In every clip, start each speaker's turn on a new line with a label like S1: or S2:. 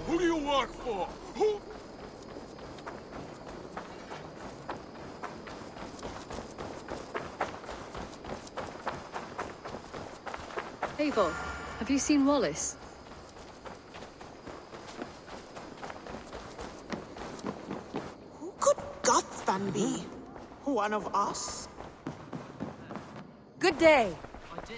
S1: Who do you work for? Who?
S2: Eivor, have you seen Wallace?
S3: Who could Gothvan be? One of us?
S4: Good day.
S5: I did.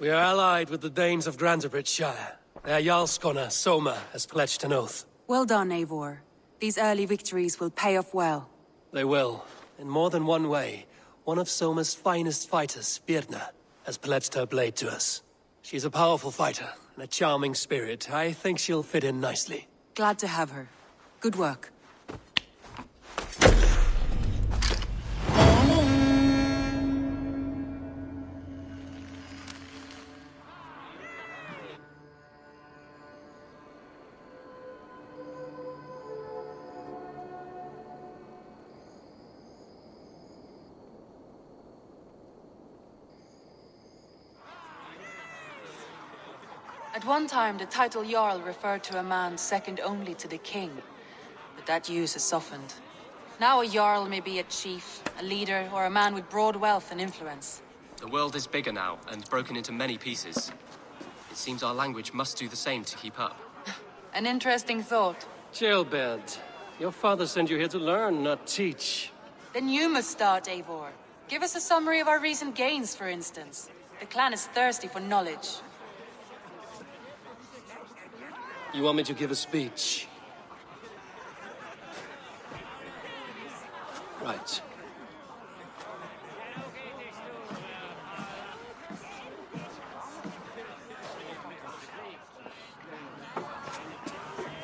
S6: We are allied with the Danes of Grantebridgeshire. Their Jarlskona, Soma, has pledged an oath.
S4: Well done, Eivor. These early victories will pay off well.
S6: They will. In more than one way. One of Soma's finest fighters, Birna, has pledged her blade to us. She's a powerful fighter, and a charming spirit. I think she'll fit in nicely.
S4: Glad to have her. Good work. At one time, the title Jarl referred to a man second only to the king. But that use has softened. Now a Jarl may be a chief, a leader, or a man with broad wealth and influence.
S5: The world is bigger now, and broken into many pieces. It seems our language must do the same to keep up.
S4: An interesting thought.
S6: Chilbert, your father sent you here to learn, not teach.
S4: Then you must start, Eivor. Give us a summary of our recent gains, for instance. The clan is thirsty for knowledge.
S6: You want me to give a speech? Right.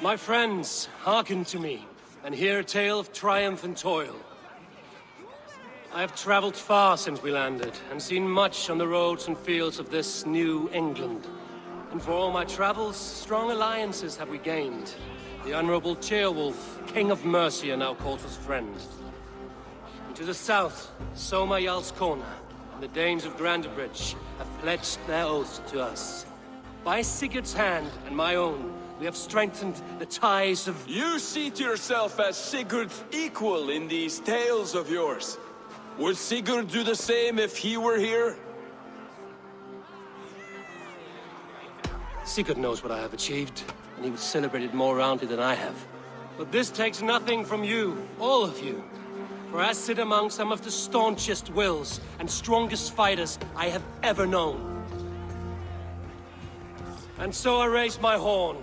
S6: My friends, hearken to me, and hear a tale of triumph and toil. I have traveled far since we landed, and seen much on the roads and fields of this new England. And for all my travels, strong alliances have we gained. The Honorable Ceolwulf, King of Mercia, now calls us friend. And to the south, Soma Jarlskona and the Danes of Grantebridge have pledged their oath to us. By Sigurd's hand and my own, we have strengthened the ties of...
S1: You see to yourself as Sigurd's equal in these tales of yours. Would Sigurd do the same if he were here?
S6: Sigurd knows what I have achieved, and he would celebrate it more roundly than I have. But this takes nothing from you, all of you. For I sit among some of the staunchest wills and strongest fighters I have ever known. And so I raise my horn,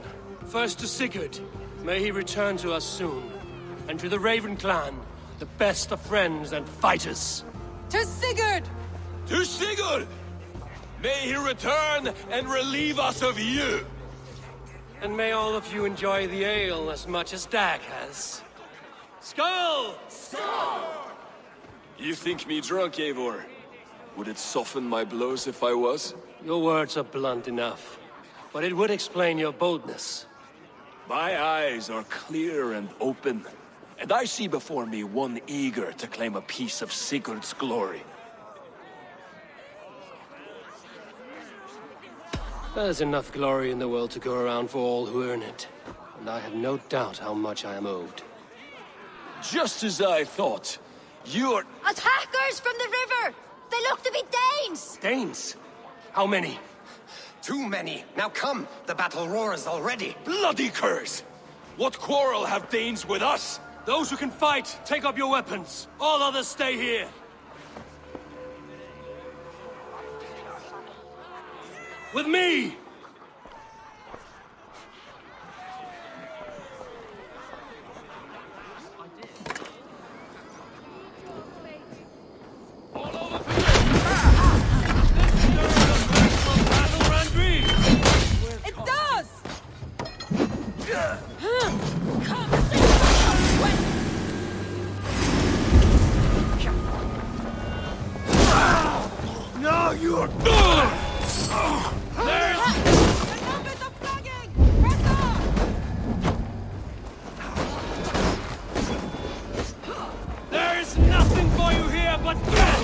S6: first to Sigurd, may he return to us soon. And to the Raven clan, the best of friends and fighters.
S4: To Sigurd!
S1: To Sigurd! May he return and relieve us of you!
S6: And may all of you enjoy the ale as much as Dag has. Skull!
S1: You think me drunk, Eivor? Would it soften my blows if I was?
S6: Your words are blunt enough, but it would explain your boldness.
S1: My eyes are clear and open, and I see before me one eager to claim a piece of Sigurd's glory.
S6: There's enough glory in the world to go around for all who earn it, and I have no doubt how much I am owed.
S1: Just as I thought. You're...
S7: Attackers from the river! They look to be Danes!
S6: Danes? How many?
S8: Too many. Now come, the battle roars already.
S1: Bloody curse! What quarrel have Danes with us?
S6: Those who can fight, take up your weapons. All others stay here. With me!
S4: It does!
S1: Now you're... There's...
S4: The numbers are flagging! Press on!
S6: There's nothing for you here but death!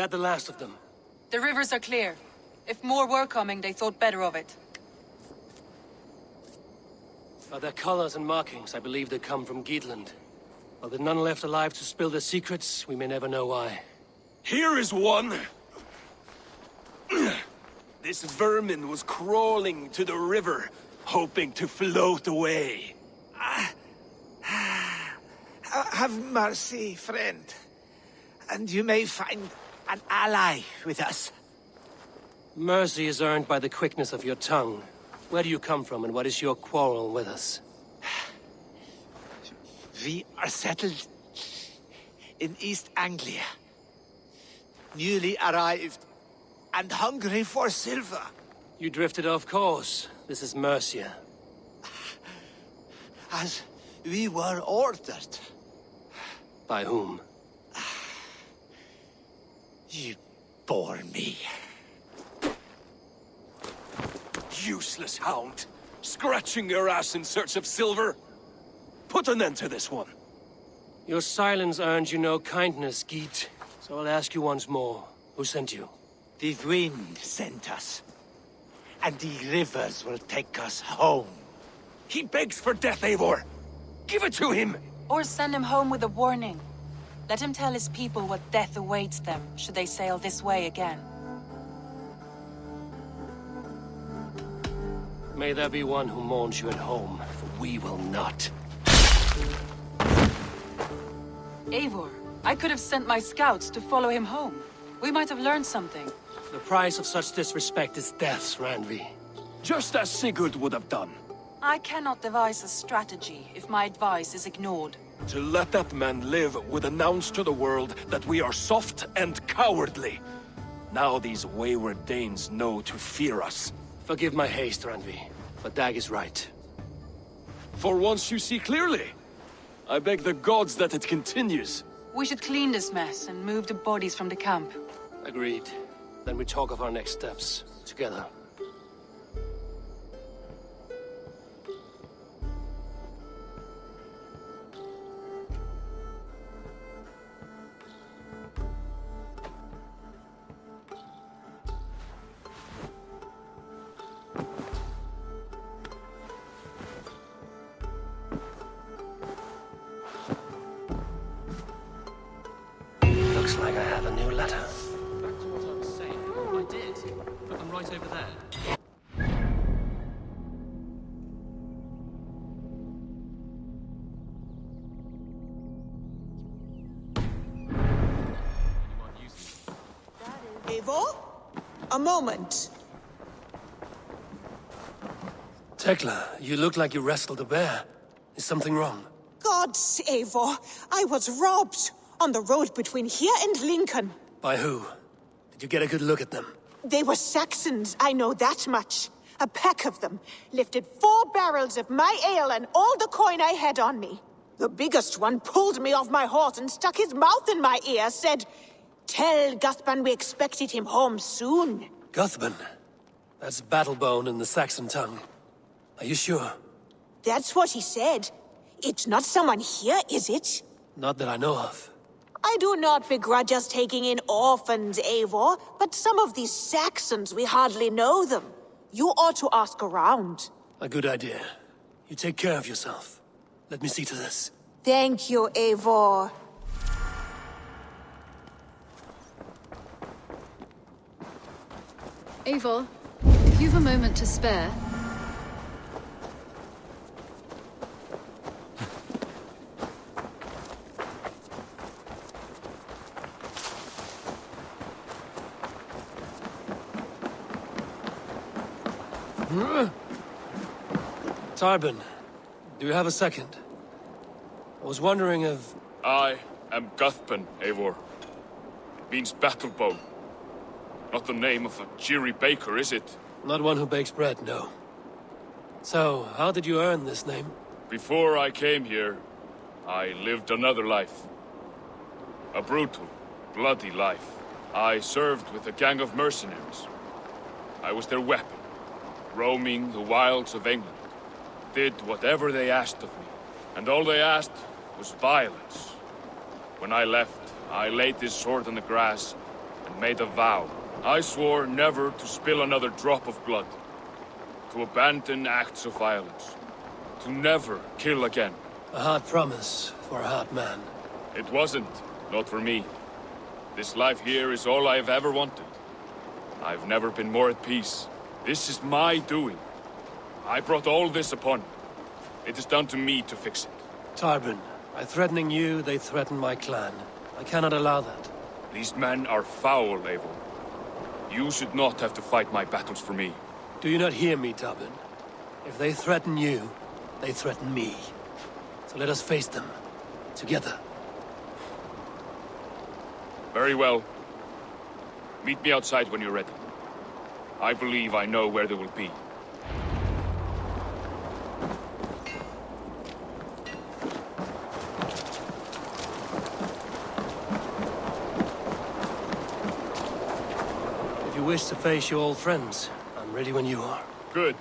S6: that the last of them?
S4: The rivers are clear. If more were coming, they thought better of it.
S6: By their colors and markings, I believe they come from Geatland. While there's none left alive to spill their secrets, we may never know why.
S1: Here is one. This vermin was crawling to the river, hoping to float away.
S9: Have mercy, friend. And you may find an ally with us.
S6: Mercy is earned by the quickness of your tongue. Where do you come from, and what is your quarrel with us?
S9: We are settled in East Anglia. Newly arrived and hungry for silver.
S6: You drifted off course. This is Mercia.
S9: As we were ordered.
S6: By whom?
S9: You bore me.
S1: Useless hound. Scratching your ass in search of silver. Put an end to this one.
S6: Your silence earned you no kindness, Geet. So I'll ask you once more. Who sent you?
S9: The wind sent us. And the rivers will take us home.
S1: He begs for death, Eivor. Give it to him.
S4: Or send him home with a warning. Let him tell his people what death awaits them, should they sail this way again.
S6: May there be one who mourns you at home, for we will not.
S4: Eivor, I could have sent my scouts to follow him home. We might have learned something.
S6: The price of such disrespect is death, Randvi.
S1: Just as Sigurd would have done.
S4: I cannot devise a strategy if my advice is ignored.
S1: To let that man live would announce to the world that we are soft and cowardly. Now these wayward Danes know to fear us.
S6: Forgive my haste, Randvi, but Dag is right.
S1: For once you see clearly. I beg the gods that it continues.
S4: We should clean this mess and move the bodies from the camp.
S6: Agreed. Then we talk of our next steps, together. Looks like I have a new letter.
S5: Back to what I was saying. I did. Put them right over there. Anyone using it?
S3: Eivor? A moment.
S6: Tekla, you look like you wrestled a bear. Is something wrong?
S3: Gods, Eivor, I was robbed on the road between here and Lincoln.
S6: By who? Did you get a good look at them?
S3: They were Saxons, I know that much. A pack of them lifted 4 barrels of my ale and all the coin I had on me. The biggest one pulled me off my horse and stuck his mouth in my ear, said, "Tell Guthban we expected him home soon."
S6: Guthban? That's Battlebone in the Saxon tongue. Are you sure?
S3: That's what he said. It's not someone here, is it?
S6: Not that I know of.
S3: I do not begrudge us taking in orphans, Eivor, but some of these Saxons, we hardly know them. You ought to ask around.
S6: A good idea. You take care of yourself. Let me see to this.
S3: Thank you, Eivor.
S2: Eivor, if you've a moment to spare...
S6: Tarbin, do you have a second? I was wondering if...
S10: I am Guthban, Eivor. It means battlebone. Not the name of a cheery baker, is it?
S6: Not one who bakes bread, no. So, how did you earn this name?
S10: Before I came here, I lived another life. A brutal, bloody life. I served with a gang of mercenaries. I was their weapon, roaming the wilds of England. Did whatever they asked of me, and all they asked was violence. When I left, I laid this sword on the grass and made a vow. I swore never to spill another drop of blood, to abandon acts of violence, to never kill again.
S6: A hard promise for a hard man.
S10: It wasn't, not for me. This life here is all I have ever wanted. I've never been more at peace. This is my doing. I brought all this upon me. It is down to me to fix it.
S6: Tarbin, by threatening you, they threaten my clan. I cannot allow that.
S10: These men are foul, Eivor. You should not have to fight my battles for me.
S6: Do you not hear me, Tarbin? If they threaten you, they threaten me. So let us face them. Together.
S10: Very well. Meet me outside when you're ready. I believe I know where they will be.
S6: If you wish to face your old friends, I'm ready when you are.
S10: Good.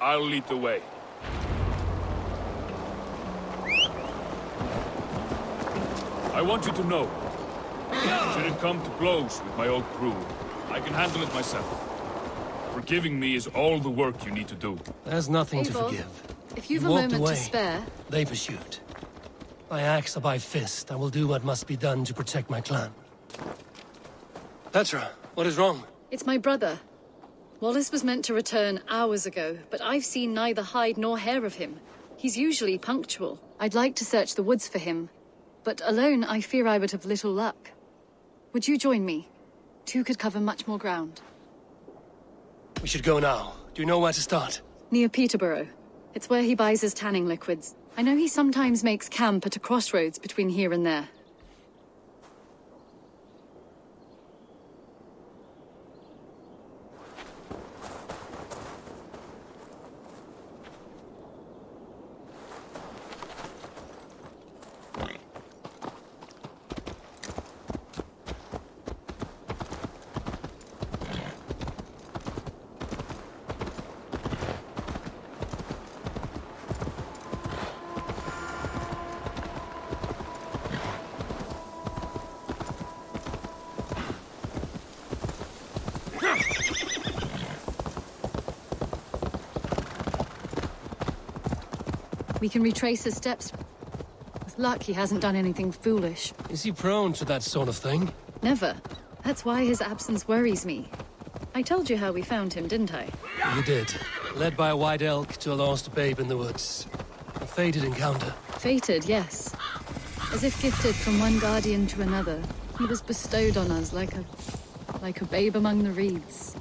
S10: I'll lead the way. I want you to know, should it come to blows with my old crew, I can handle it myself. Forgiving me is all the work you need to do.
S6: There's nothing to
S2: Eivor,
S6: forgive.
S2: if you've
S6: You
S2: a
S6: walked
S2: moment
S6: away.
S2: to spare,
S6: They pursued. By axe or by fist, I will do what must be done to protect my clan. Petra, what is wrong?
S2: it's my brother. Wallace was meant to return hours ago, but I've seen neither hide nor hair of him. He's usually punctual. I'd like to search the woods for him, but alone I fear I would have little luck. Would you join me? Two could cover much more ground.
S6: We should go now. Do you know where to start?
S2: Near Peterborough. It's where he buys his tanning liquids. I know he sometimes makes camp at a crossroads between here and there. We can retrace his steps. With luck, he hasn't done anything foolish.
S6: Is he prone to that sort of thing?
S2: Never. That's why his absence worries me. I told you how we found him, didn't I?
S6: You did. Led by a white elk to a lost babe in the woods. A fated encounter.
S2: Fated, yes. As if gifted from one guardian to another, he was bestowed on us like a babe among the reeds.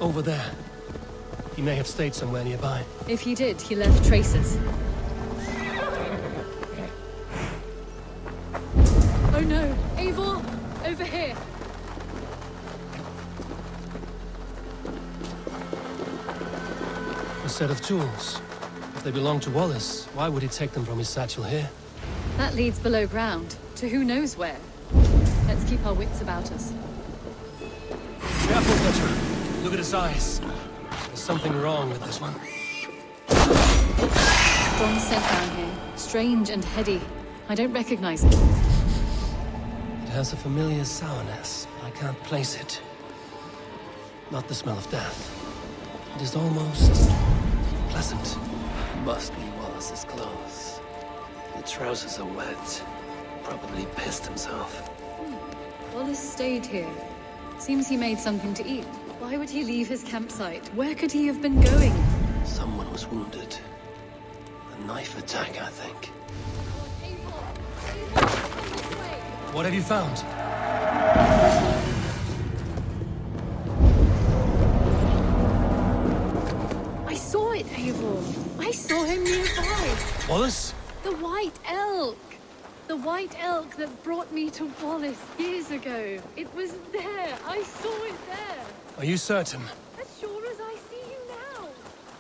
S6: Over there. He may have stayed somewhere nearby.
S2: If he did, he left traces. Oh no! Eivor! Over here!
S6: A set of tools. If they belong to Wallace, why would he take them from his satchel here?
S2: That leads below ground, to who knows where. Let's keep our wits about us.
S6: Careful, Petra. Look at his eyes. There's something wrong with this one.
S2: Strong scent down here. Strange and heady. I don't recognize it.
S6: It has a familiar sourness, but I can't place it. Not the smell of death. It is almost pleasant. Must be Wallace's clothes. The trousers are wet. Probably pissed himself.
S2: Wallace stayed here. Seems he made something to eat. Why would he leave his campsite? Where could he have been going?
S6: Someone was wounded. A knife attack, I think. What have you found?
S2: I saw it, Eivor. I saw him nearby.
S6: Wallace?
S2: The white elk. The white elk that brought me to Wallace years ago. It was there. I saw it there.
S6: Are you certain?
S2: As sure as I see you now.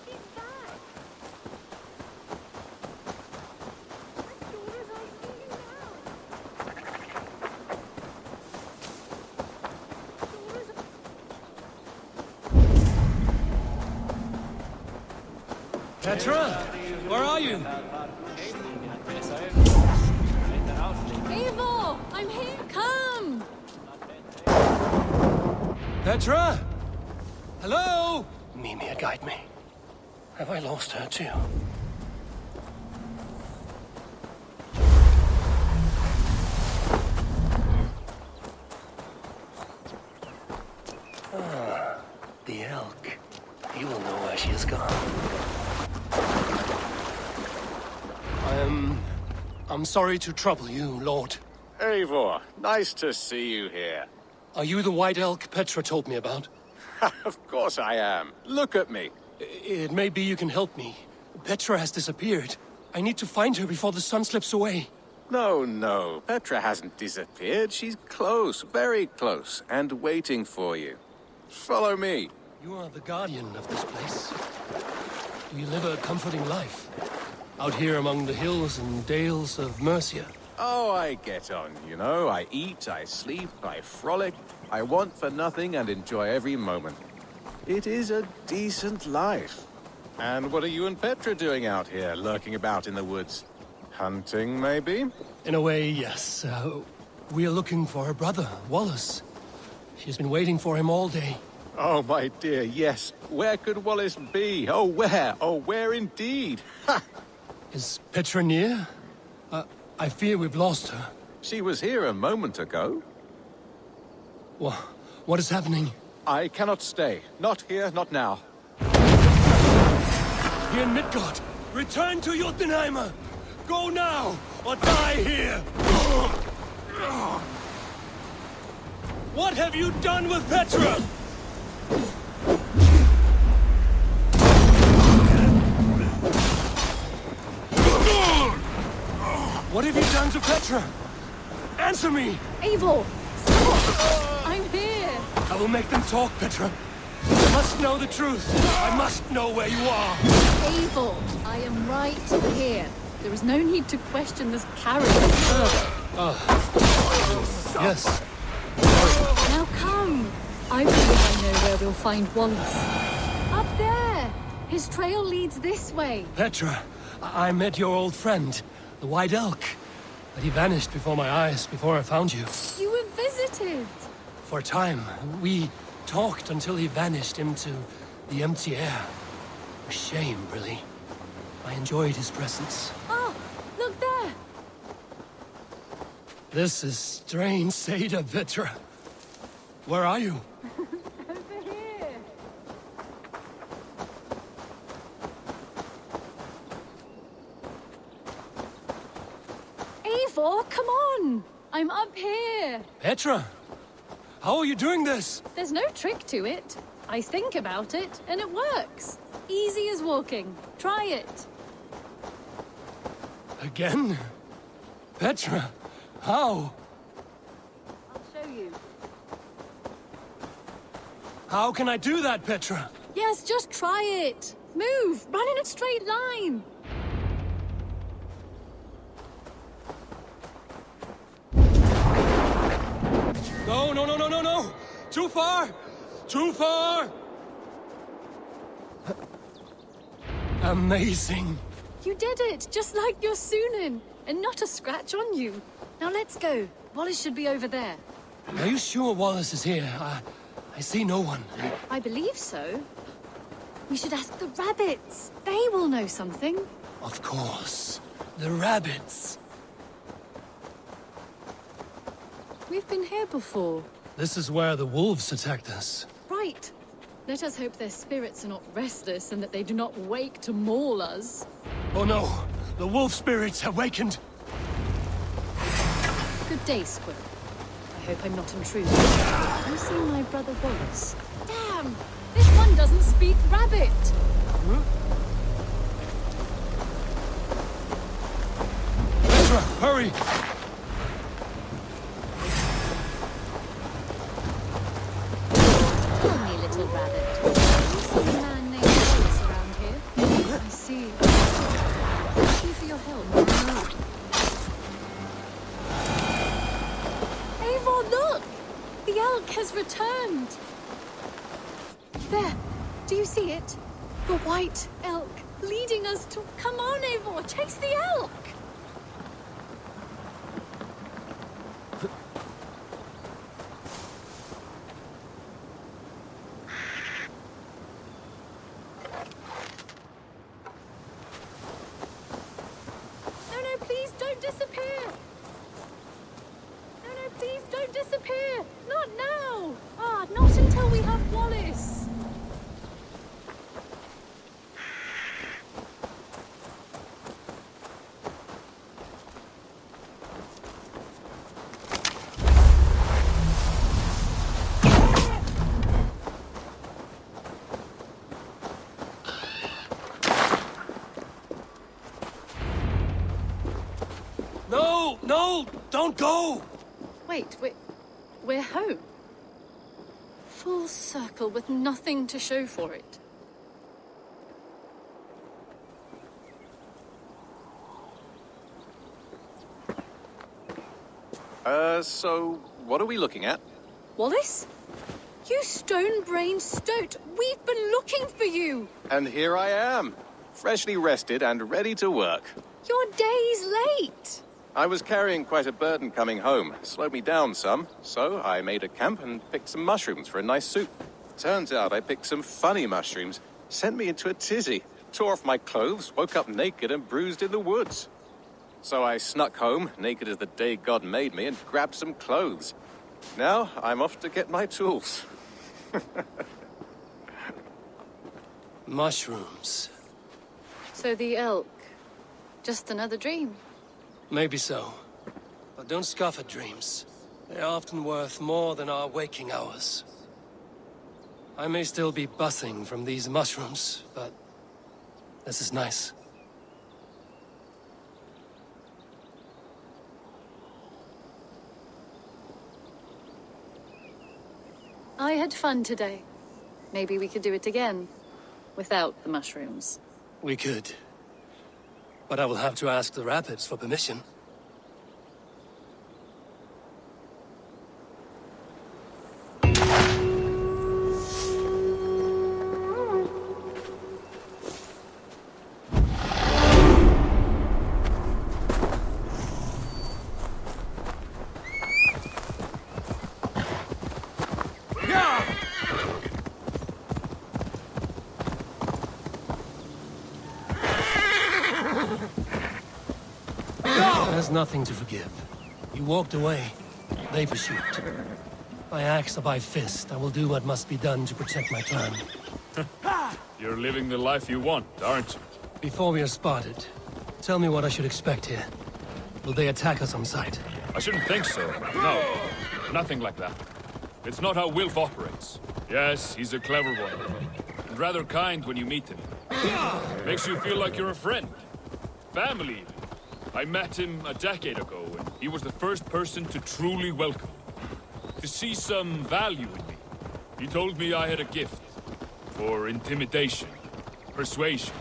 S2: He's back.
S6: Petra? Where are you?
S2: Eivor! I'm here! Come!
S6: Petra? Hello? Mimir, guide me. Have I lost her too? The elk. He will know where she has gone. I'm sorry to trouble you, Lord.
S11: Eivor, nice to see you here.
S6: Are you the white elk Petra told me about?
S11: Of course I am. Look at me.
S6: It may be you can help me. Petra has disappeared. I need to find her before the sun slips away.
S11: No. Petra hasn't disappeared. She's close, very close, and waiting for you. Follow me.
S6: You are the guardian of this place. You live a comforting life. Out here among the hills and dales of Mercia.
S11: Oh, I get on, you know. I eat, I sleep, I frolic. I want for nothing and enjoy every moment. It is a decent life. And what are you and Petra doing out here, lurking about in the woods? Hunting, maybe?
S6: In a way, yes. We are looking for her brother, Wallace. She's been waiting for him all day.
S11: Oh, my dear, yes. Where could Wallace be? Oh, where? Oh, where indeed? Ha!
S6: Is Petra near? I fear we've lost her.
S11: She was here a moment ago.
S6: What is happening?
S11: I cannot stay. Not here, not now.
S6: Here in Midgard, return to Jotunheimer! Go now, or die here! What have you done with Petra? What have you done to Petra? Answer me!
S2: Eivor! Stop! I'm here!
S6: I will make them talk, Petra. I must know the truth. I must know where you are.
S2: Eivor, I am right here. There is no need to question this carriage further.
S6: Yes.
S2: Now come! I believe I know where we'll find Wallace. Up there! His trail leads this way.
S6: Petra, I met your old friend, the White Elk. But he vanished before my eyes, before I found you.
S2: You were visited!
S6: For a time, we talked until he vanished into the empty air. A shame, really. I enjoyed his presence.
S2: Oh, look there!
S6: This is strange, Seda, Petra. Where are you?
S2: Over here! Eivor, come on! I'm up here!
S6: Petra! How are you doing this?
S2: There's no trick to it. I think about it, and it works. Easy as walking. Try it.
S6: Again? Petra, how?
S2: I'll show you.
S6: How can I do that, Petra?
S2: Yes, just try it. Move! Run in a straight line!
S6: No! Too far! Too far! Amazing.
S2: You did it, just like your Sunan, and not a scratch on you. Now let's go. Wallace should be over there.
S6: Are you sure Wallace is here? I see no one.
S2: I believe so. We should ask the rabbits. They will know something.
S6: Of course. The rabbits.
S2: We've been here before.
S6: This is where the wolves attacked us.
S2: Right. Let us hope their spirits are not restless and that they do not wake to maul us.
S6: Oh no! The wolf spirits have wakened!
S2: Good day, Squirrel. I hope I'm not intruding. Have you seen my brother Wallace? Damn! This one doesn't speak rabbit!
S6: Petra, hurry!
S2: Tell me, little rabbit. Have you seen a man named Wallace around here? I see. Thank you for your help. Eivor, look! The elk has returned! There! Do you see it? The white elk. leading us to... Come on, Eivor, chase the elk! No, no, please don't disappear! No, no, please don't disappear! Not now! Ah, not until we have Wallace!
S6: No, no, don't go!
S2: Wait, we're home. Full circle with nothing to show for it.
S11: So what are we looking at?
S2: Wallace? You stone-brained stoat! We've been looking for you!
S11: And here I am, freshly rested and ready to work.
S2: You're days late!
S11: I was carrying quite a burden coming home. Slowed me down some, so I made a camp and picked some mushrooms for a nice soup. Turns out I picked some funny mushrooms. Sent me into a tizzy. Tore off my clothes, woke up naked and bruised in the woods. So I snuck home, naked as the day God made me, and grabbed some clothes. Now I'm off to get my tools.
S6: Mushrooms.
S2: So the elk, just another dream.
S6: Maybe so. But don't scoff at dreams. They're often worth more than our waking hours. I may still be buzzing from these mushrooms, but this is nice.
S2: I had fun today. Maybe we could do it again, without the mushrooms.
S6: We could. But I will have to ask the rapids for permission. There's nothing to forgive. You walked away. They pursued. By axe or by fist, I will do what must be done to protect my clan.
S10: You're living the life you want, aren't you?
S6: Before we are spotted, tell me what I should expect here. Will they attack us on sight?
S10: I shouldn't think so. No, nothing like that. It's not how Wilf operates. Yes, he's a clever one. And rather kind when you meet him. Makes you feel like you're a friend. Family, even. I met him a decade ago, and he was the first person to truly welcome me. To see some value in me. He told me I had a gift. For intimidation, persuasion,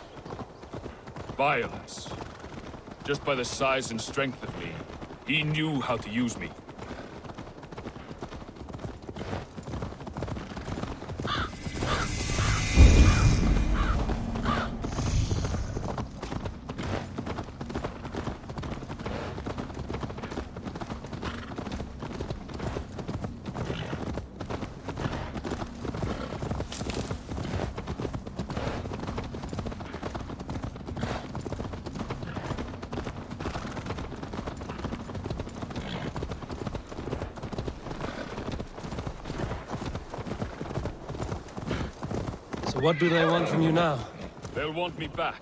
S10: violence. Just by the size and strength of me, he knew how to use me.
S6: So what do they want from you now?
S10: They'll want me back.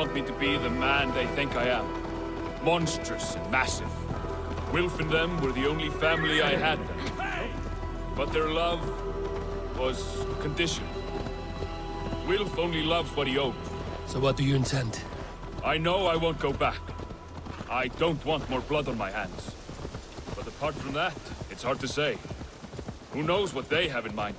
S10: want me to be the man they think I am. Monstrous and massive. Wilf and them were the only family I had then. But their love was conditional. Wilf only loves what he owns.
S6: So what do you intend?
S10: I know I won't go back. I don't want more blood on my hands. But apart from that, it's hard to say. Who knows what they have in mind?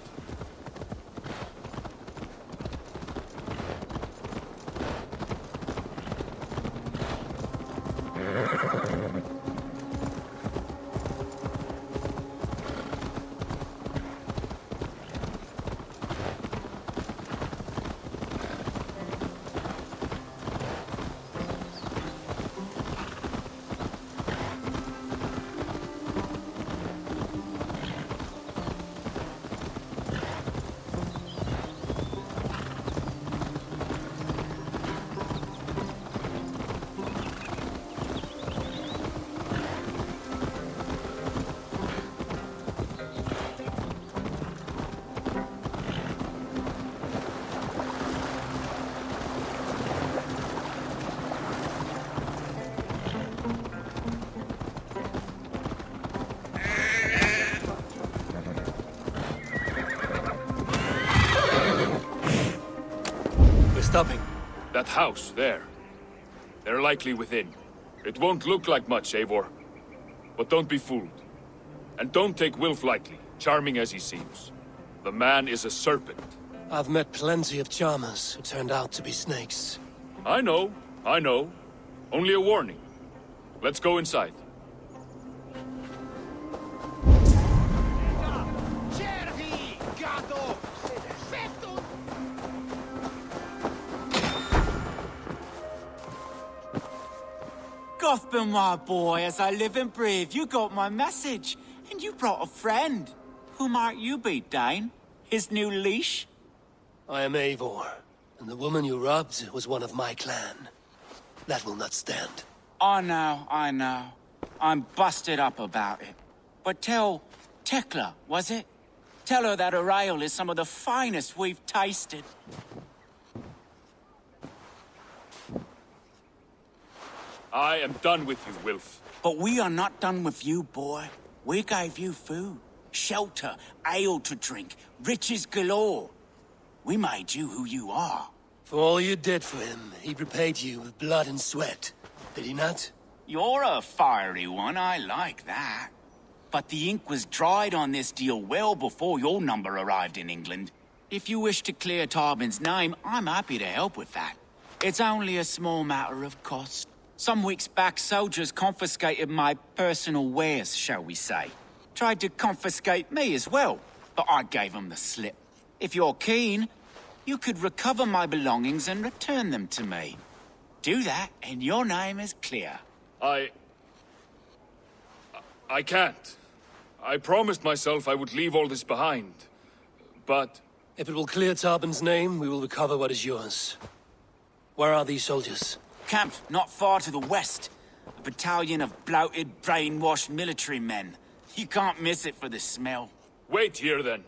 S6: Stopping.
S10: That house, there. They're likely within. It won't look like much, Eivor. But don't be fooled. And don't take Wilf lightly, charming as he seems. The man is a serpent.
S6: I've met plenty of charmers who turned out to be snakes.
S10: I know. Only a warning. Let's go inside.
S12: Gothbin, my boy, as I live and breathe, you got my message. And you brought a friend. Who might you be, Dane? His new leash?
S6: I am Eivor, and the woman you robbed was one of my clan. That will not stand.
S12: I know. I'm busted up about it. But tell Tekla, was it? Tell her that her ale is some of the finest we've tasted.
S10: I am done with you, Wilf.
S12: But we are not done with you, boy. We gave you food, shelter, ale to drink, riches galore. We made you who you are.
S6: For all you did for him, he repaid you with blood and sweat. Did he not?
S12: You're a fiery one, I like that. But the ink was dried on this deal well before your number arrived in England. If you wish to clear Tarbin's name, I'm happy to help with that. It's only a small matter of cost. Some weeks back, soldiers confiscated my personal wares, shall we say. Tried to confiscate me as well, but I gave them the slip. If you're keen, you could recover my belongings and return them to me. Do that, and your name is clear.
S10: I can't. I promised myself I would leave all this behind. But...
S6: If it will clear Tarbin's name, we will recover what is yours. Where are these soldiers?
S12: Camped not far to the west. A battalion of bloated, brainwashed military men. You can't miss it for the smell.
S10: Wait here, then.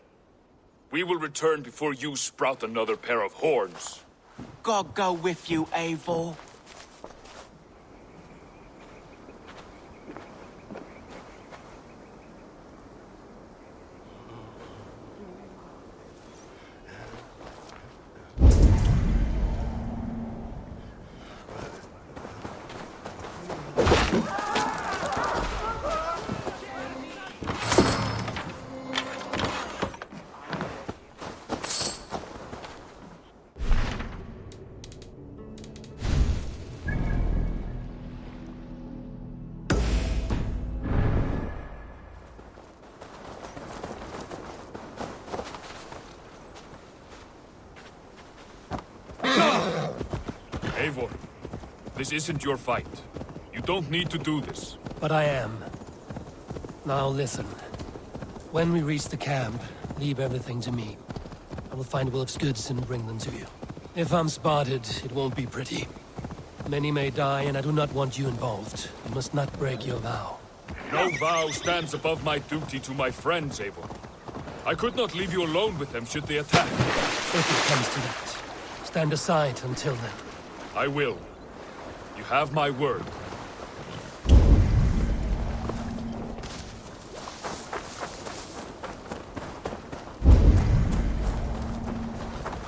S10: We will return before you sprout another pair of horns.
S12: God go with you, Eivor.
S10: Eivor, this isn't your fight. You don't need to do this.
S6: But I am. Now listen. When we reach the camp, leave everything to me. I will find Wilf's goods and bring them to you. If I'm spotted, it won't be pretty. Many may die, and I do not want you involved. You must not break your vow.
S10: No vow stands above my duty to my friends, Eivor. I could not leave you alone with them should they attack.
S6: If it comes to that, stand aside until then.
S10: I will. You have my word.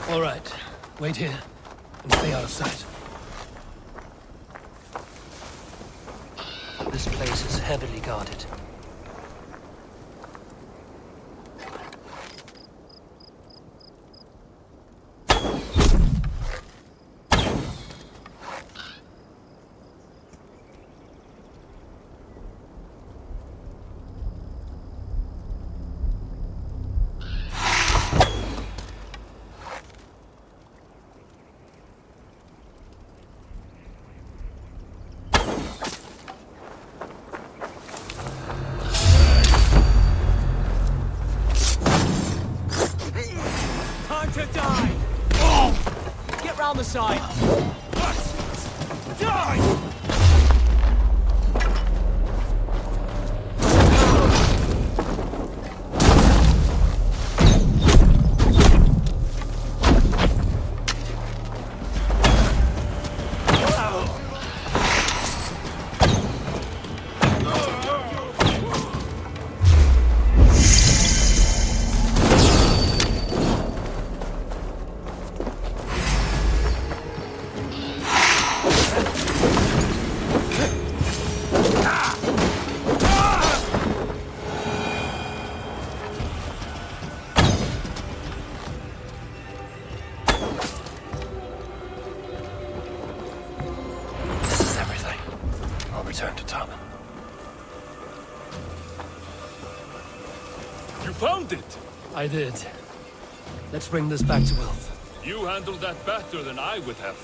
S6: All right. Wait here and stay out of sight. This place is heavily guarded.
S13: To die! Get round the side! Die!
S6: Return to Tarman.
S10: You found it!
S6: I did. Let's bring this back to Wilf.
S10: You handled that better than I would have.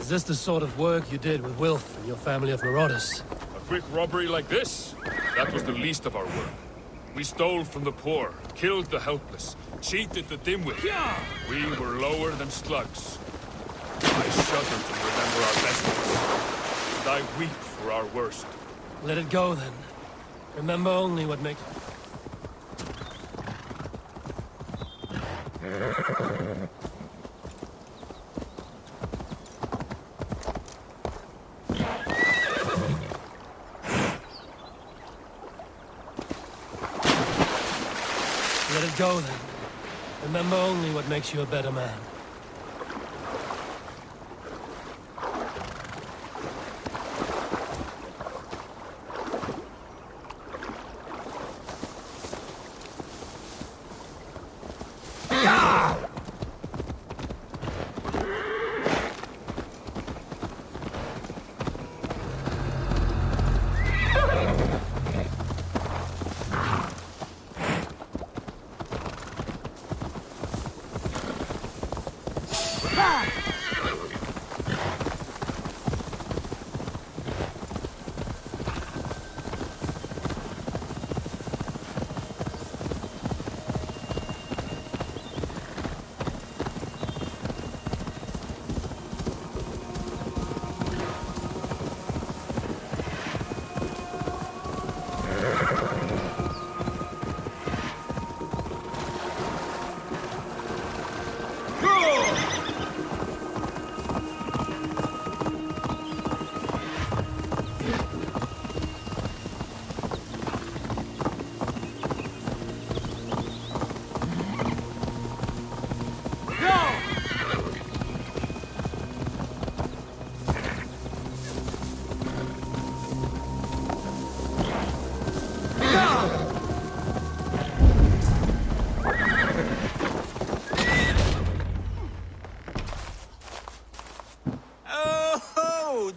S6: Is this the sort of work you did with Wilf and your family of marauders?
S10: A quick robbery like this? That was the least of our work. We stole from the poor, killed the helpless, cheated the dimwit. We were lower than slugs. I shudder to remember our best ones, and I weep for our worst.
S6: Let it go, then. Remember only what makes... Let it go, then. Remember only what makes you a better man.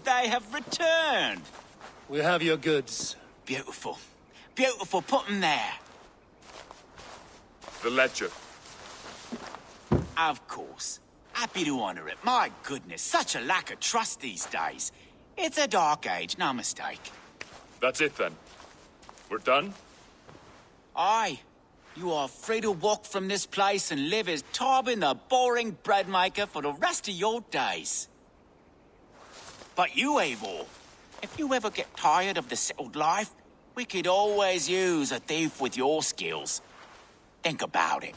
S12: They have returned.
S6: We have your goods.
S12: Beautiful. Beautiful. Put them there.
S10: The ledger.
S12: Of course. Happy to honor it. My goodness, such a lack of trust these days. It's a dark age, no mistake.
S10: That's it then. We're done?
S12: Aye. You are free to walk from this place and live as Tarbin the boring bread maker for the rest of your days. But you, Eivor, if you ever get tired of the settled life, we could always use a thief with your skills. Think about it.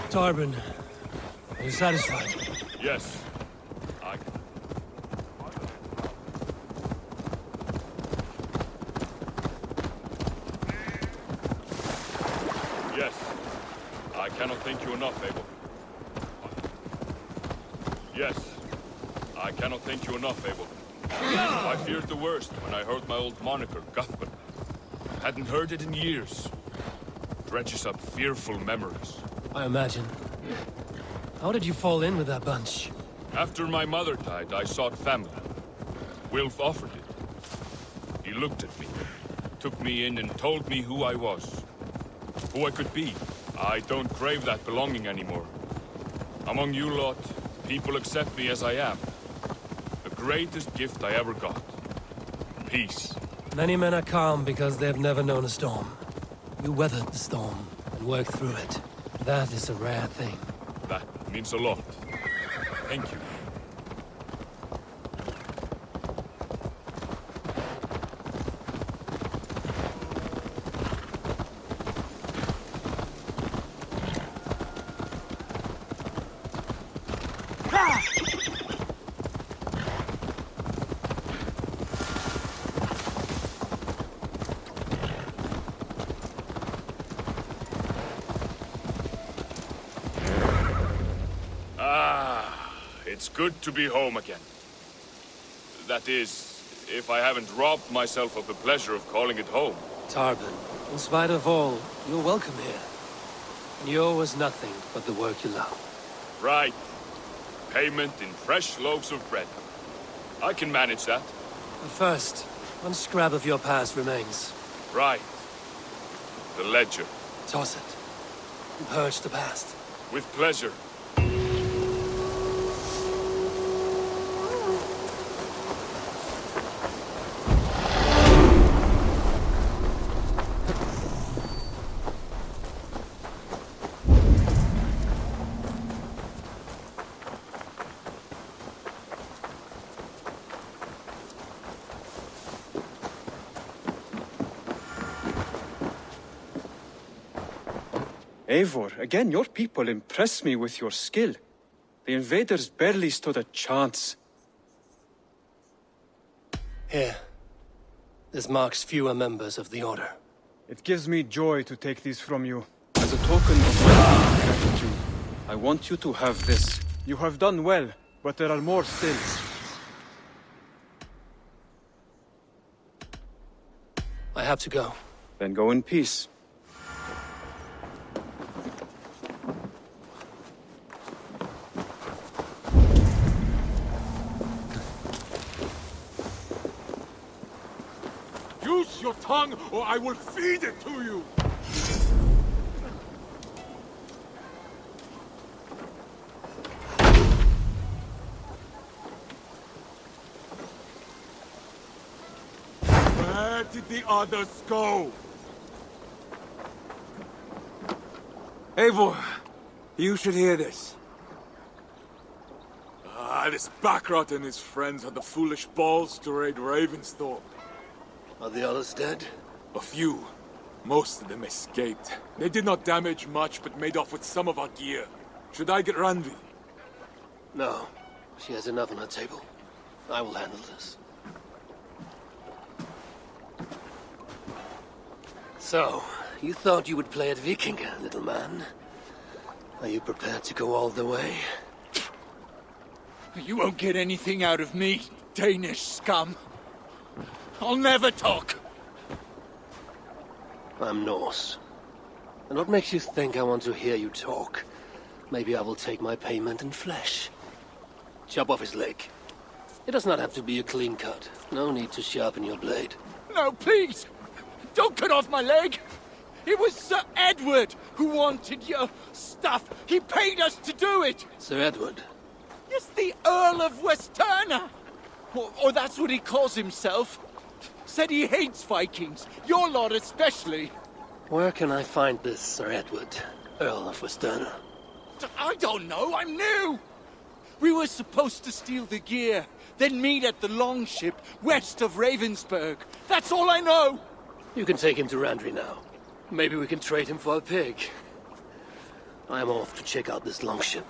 S6: Tarbin, are you satisfied?
S10: Yes. Yes. I cannot thank you enough, Abel. Yes. I cannot thank you enough, Abel. I feared the worst when I heard my old moniker, Guthman. Hadn't heard it in years. Dredges up fearful memories.
S6: I imagine. How did you fall in with that bunch?
S10: After my mother died, I sought family. Wilf offered it. He looked at me, took me in and told me who I was. Who I could be. I don't crave that belonging anymore. Among you lot, people accept me as I am. The greatest gift I ever got. Peace.
S6: Many men are calm because they have never known a storm. You weathered the storm and worked through it. That is a rare thing.
S10: That means a lot. Thank you. It's good to be home again. That is, if I haven't robbed myself of the pleasure of calling it home.
S6: Tarbin, in spite of all, you're welcome here. And you owe us nothing but the work you love.
S10: Right. Payment in fresh loaves of bread. I can manage that.
S6: But first, one scrap of your past remains.
S10: Right. The ledger.
S6: Toss it. And purge the past.
S10: With pleasure.
S14: Eivor, again, your people impress me with your skill. The invaders barely stood a chance.
S6: Here. This marks fewer members of the Order.
S14: It gives me joy to take these from you. As a token of my gratitude, I want you to have this. You have done well, but there are more still.
S6: I have to go.
S14: Then go in peace.
S15: Use your tongue, or I will feed it to you! Where did the others go?
S16: Eivor, you should hear this.
S15: This Backrot and his friends had the foolish balls to raid Ravensthorpe.
S6: Are the others dead?
S15: A few. Most of them escaped. They did not damage much, but made off with some of our gear. Should I get Randvi?
S6: No. She has enough on her table. I will handle this. So, you thought you would play at Viking, little man? Are you prepared to go all the way?
S17: You won't get anything out of me, Danish scum. I'll never talk.
S6: I'm Norse. And what makes you think I want to hear you talk? Maybe I will take my payment in flesh. Chop off his leg. It does not have to be a clean cut. No need to sharpen your blade.
S17: No, please! Don't cut off my leg! It was Sir Edward who wanted your stuff. He paid us to do it!
S6: Sir Edward?
S17: Yes, the Earl of Westerna! Or that's what he calls himself. Said he hates Vikings. Your lot especially.
S6: Where can I find this Sir Edward, Earl of Westerna?
S17: I don't know, I'm new! We were supposed to steal the gear, then meet at the longship west of Ravensburg. That's all I know!
S6: You can take him to Randri now. Maybe we can trade him for a pig. I'm off to check out this longship.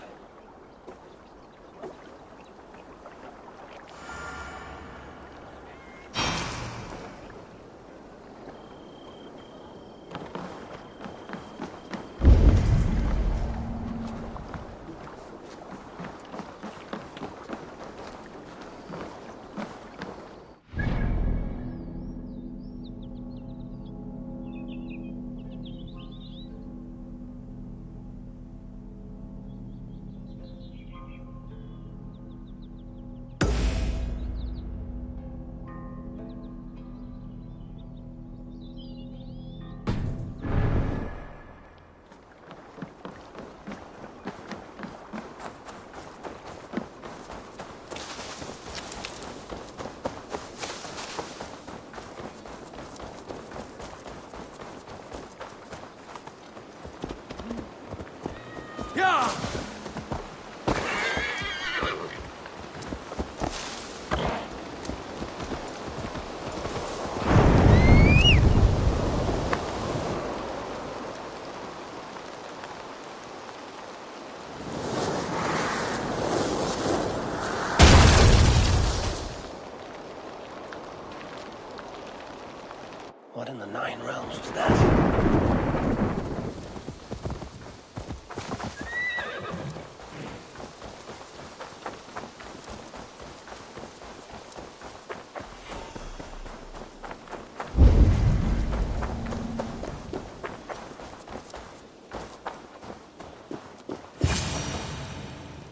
S6: What in the Nine Realms was that?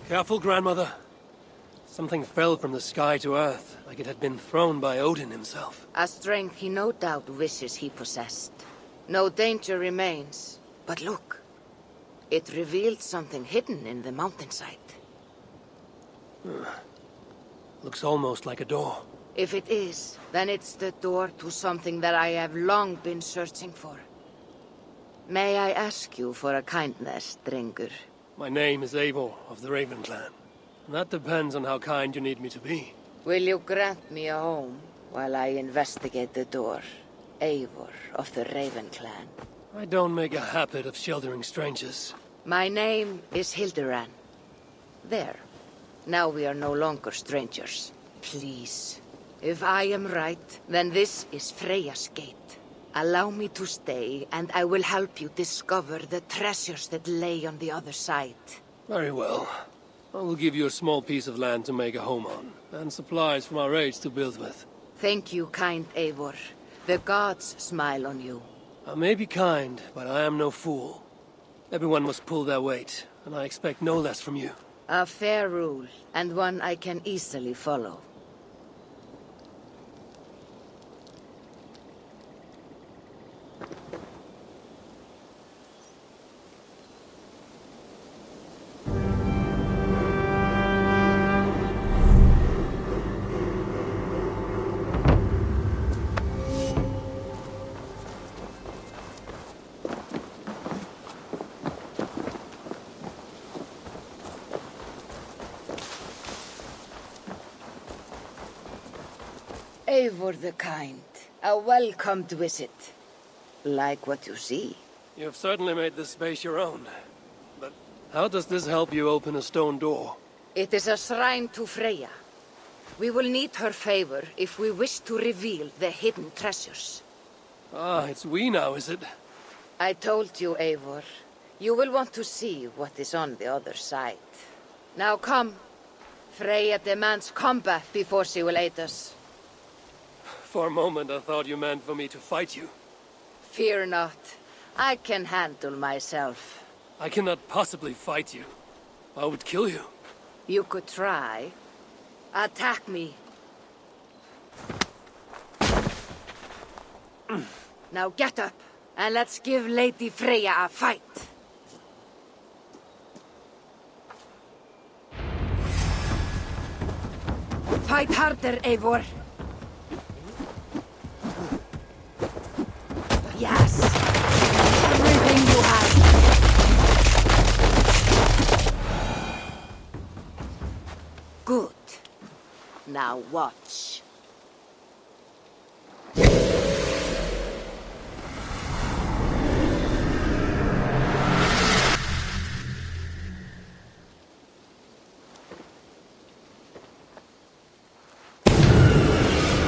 S6: Careful, grandmother. Something fell from the sky to earth, like it had been thrown by Odin himself.
S18: A strength he no doubt wishes he possessed. No danger remains. But look. It revealed something hidden in the mountainside.
S6: Looks almost like a door.
S18: If it is, then it's the door to something that I have long been searching for. May I ask you for a kindness, Drengur?
S6: My name is Eivor of the Raven Clan. And that depends on how kind you need me to be.
S18: Will you grant me a home while I investigate the door? Eivor of the Raven Clan.
S6: I don't make a habit of sheltering strangers.
S18: My name is Hilderan. There. Now we are no longer strangers. Please. If I am right, then this is Freya's gate. Allow me to stay, and I will help you discover the treasures that lay on the other side.
S6: Very well. I will give you a small piece of land to make a home on, and supplies from our raids to build with.
S18: Thank you, kind Eivor. The gods smile on you.
S6: I may be kind, but I am no fool. Everyone must pull their weight, and I expect no less from you.
S18: A fair rule, and one I can easily follow. Eivor the Kind, a welcomed visit. Like what you see.
S6: You have certainly made this space your own. But how does this help you open a stone door?
S18: It is a shrine to Freya. We will need her favor if we wish to reveal the hidden treasures.
S6: Ah, it's we now, is it?
S18: I told you, Eivor. You will want to see what is on the other side. Now come. Freya demands combat before she will aid us.
S6: For a moment, I thought you meant for me to fight you.
S18: Fear not. I can handle myself.
S6: I cannot possibly fight you. I would kill you.
S18: You could try. Attack me. Now get up, and let's give Lady Freya a fight. Fight harder, Eivor. Yes. Everything you have. Good. Now watch.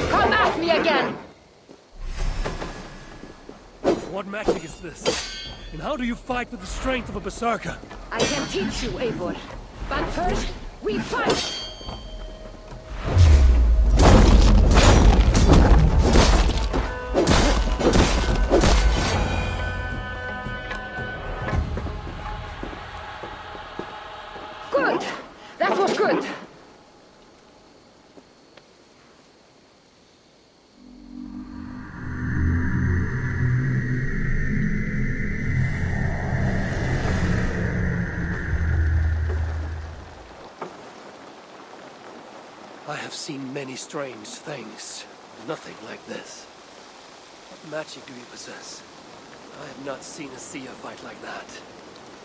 S18: Come at me again!
S6: What magic is this? And how do you fight with the strength of a berserker?
S18: I can teach you, Eivor. But first, we fight! Good! That was good!
S6: I have seen many strange things. Nothing like this. What magic do you possess? I have not seen a seer fight like that.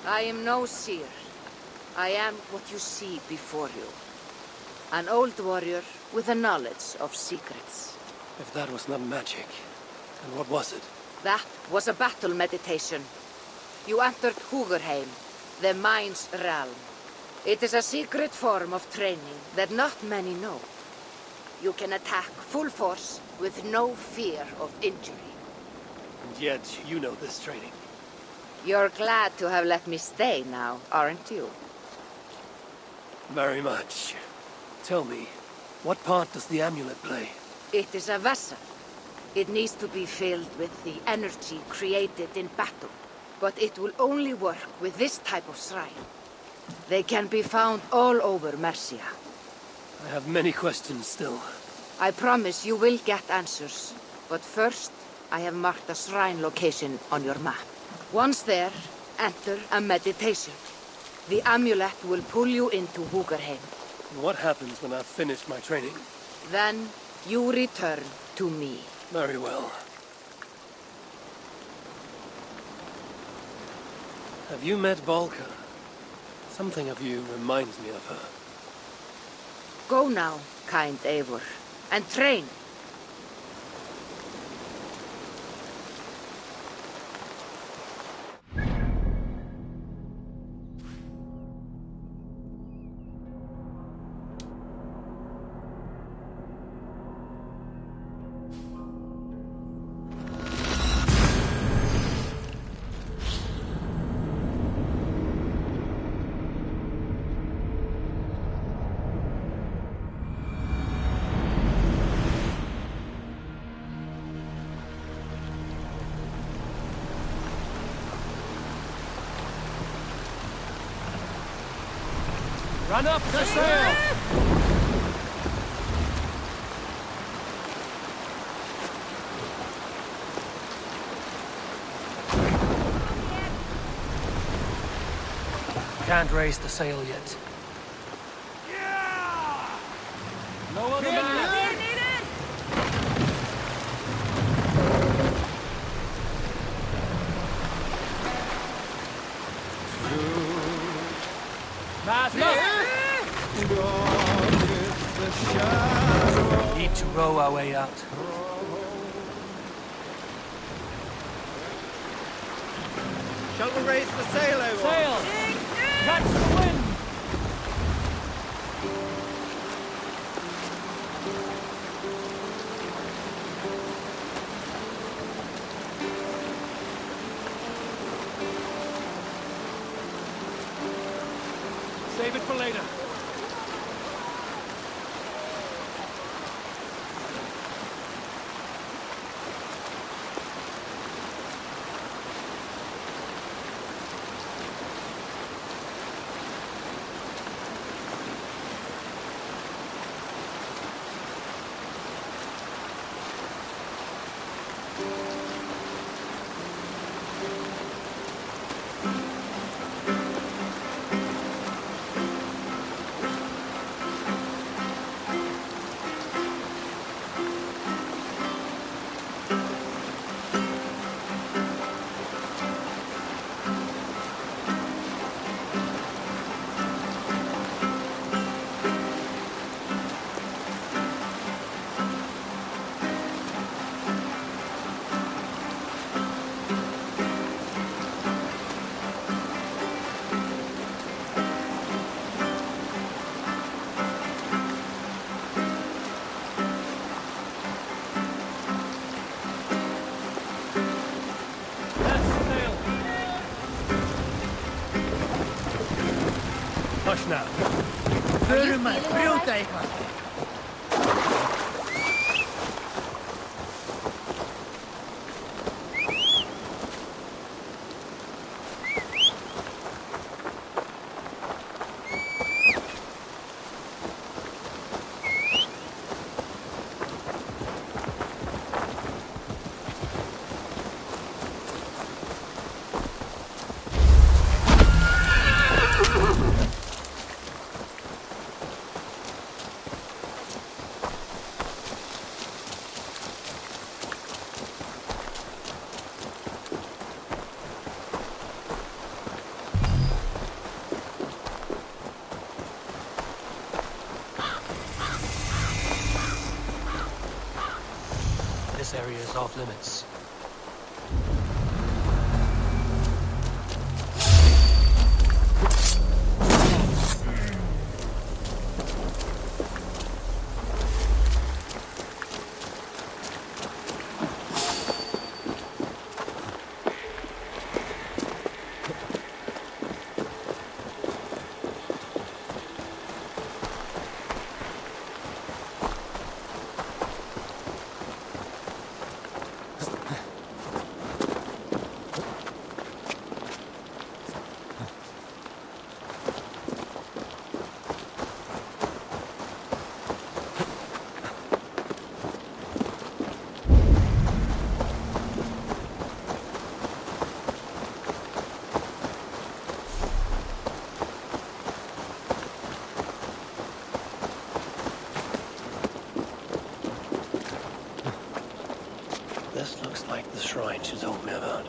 S18: I am no seer. I am what you see before you. An old warrior with a knowledge of secrets.
S6: If that was not magic, then what was it?
S18: That was a battle meditation. You entered Húgurheim, the mind's realm. It is a secret form of training that not many know. You can attack full force with no fear of injury.
S6: And yet, you know this training.
S18: You're glad to have let me stay now, aren't you?
S6: Very much. Tell me, what part does the amulet play?
S18: It is a vessel. It needs to be filled with the energy created in battle. But it will only work with this type of shrine. They can be found all over Mercia.
S6: I have many questions still.
S18: I promise you will get answers. But first, I have marked a shrine location on your map. Once there, enter a meditation. The amulet will pull you into Húgurheim.
S6: What happens when I've finished my training?
S18: Then, you return to me.
S6: Very well. Have you met Valka? Something of you reminds me of her.
S18: Go now, kind Eivor, and train.
S6: Run up the sail! Can't raise the sail yet.
S13: Yeah!
S6: No other man! Mast up! Need to row our way out.
S13: Shall we raise the sail over?
S6: Sail! Catch the wind! Save it for later. Hush now. This area is off limits. This looks like the shrine she told me about.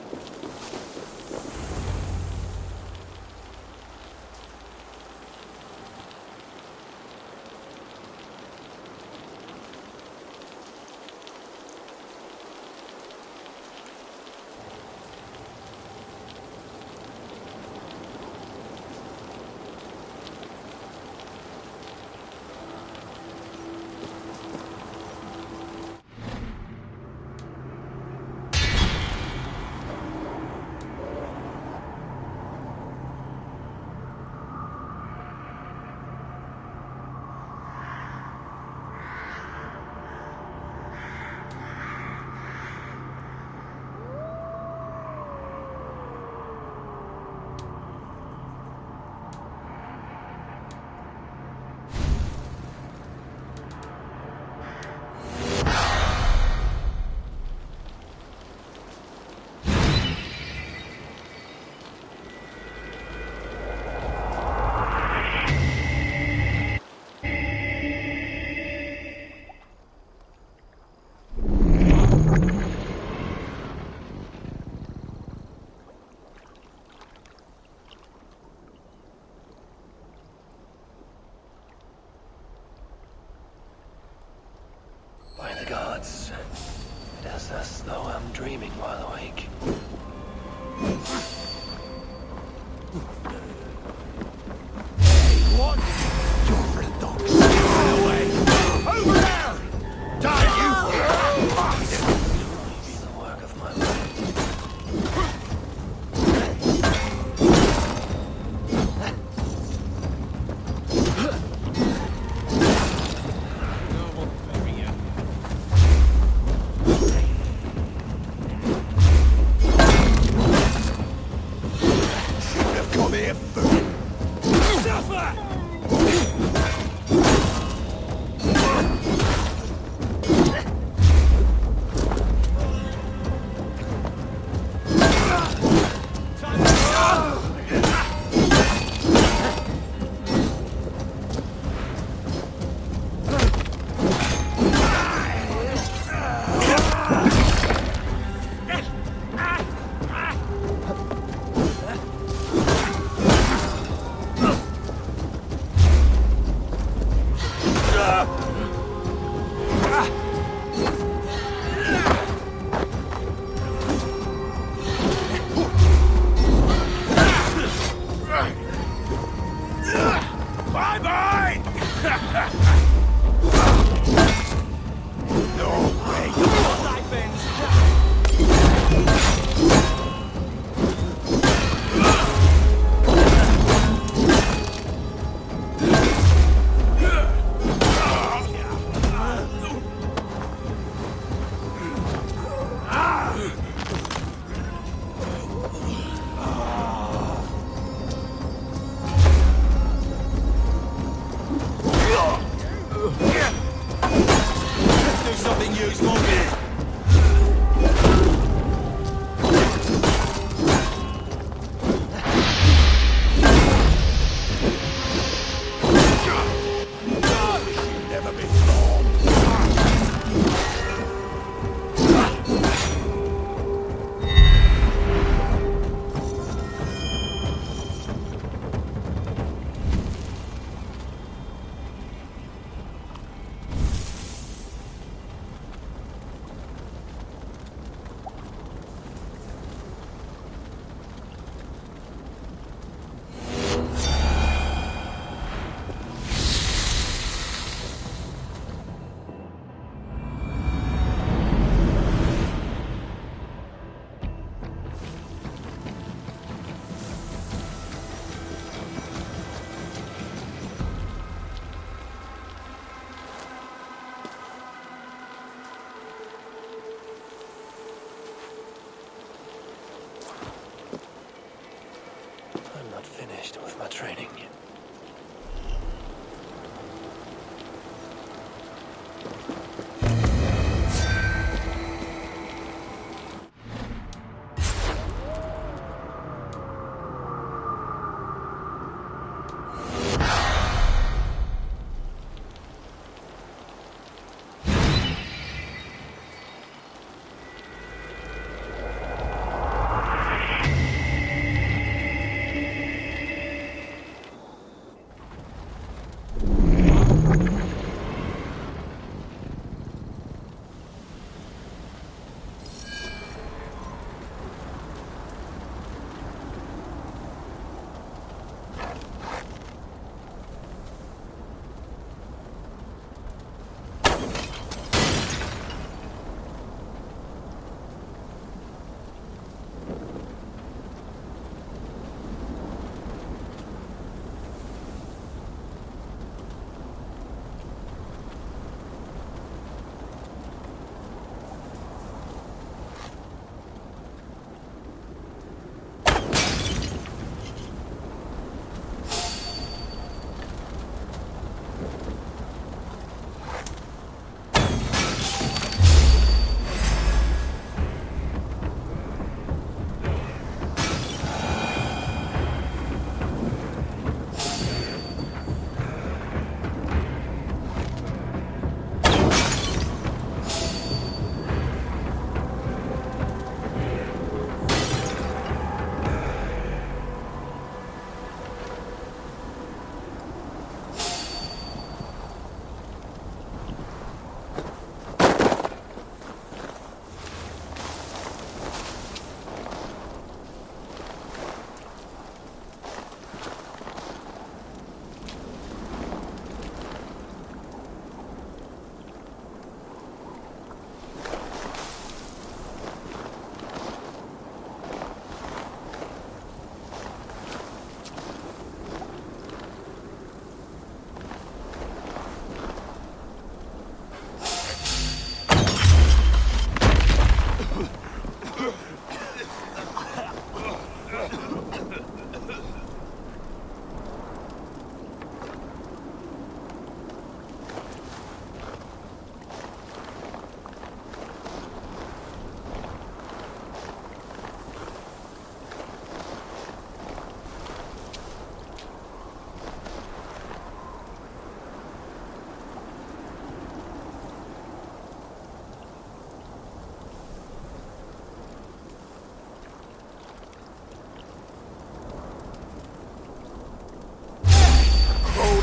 S1: Valhalla training.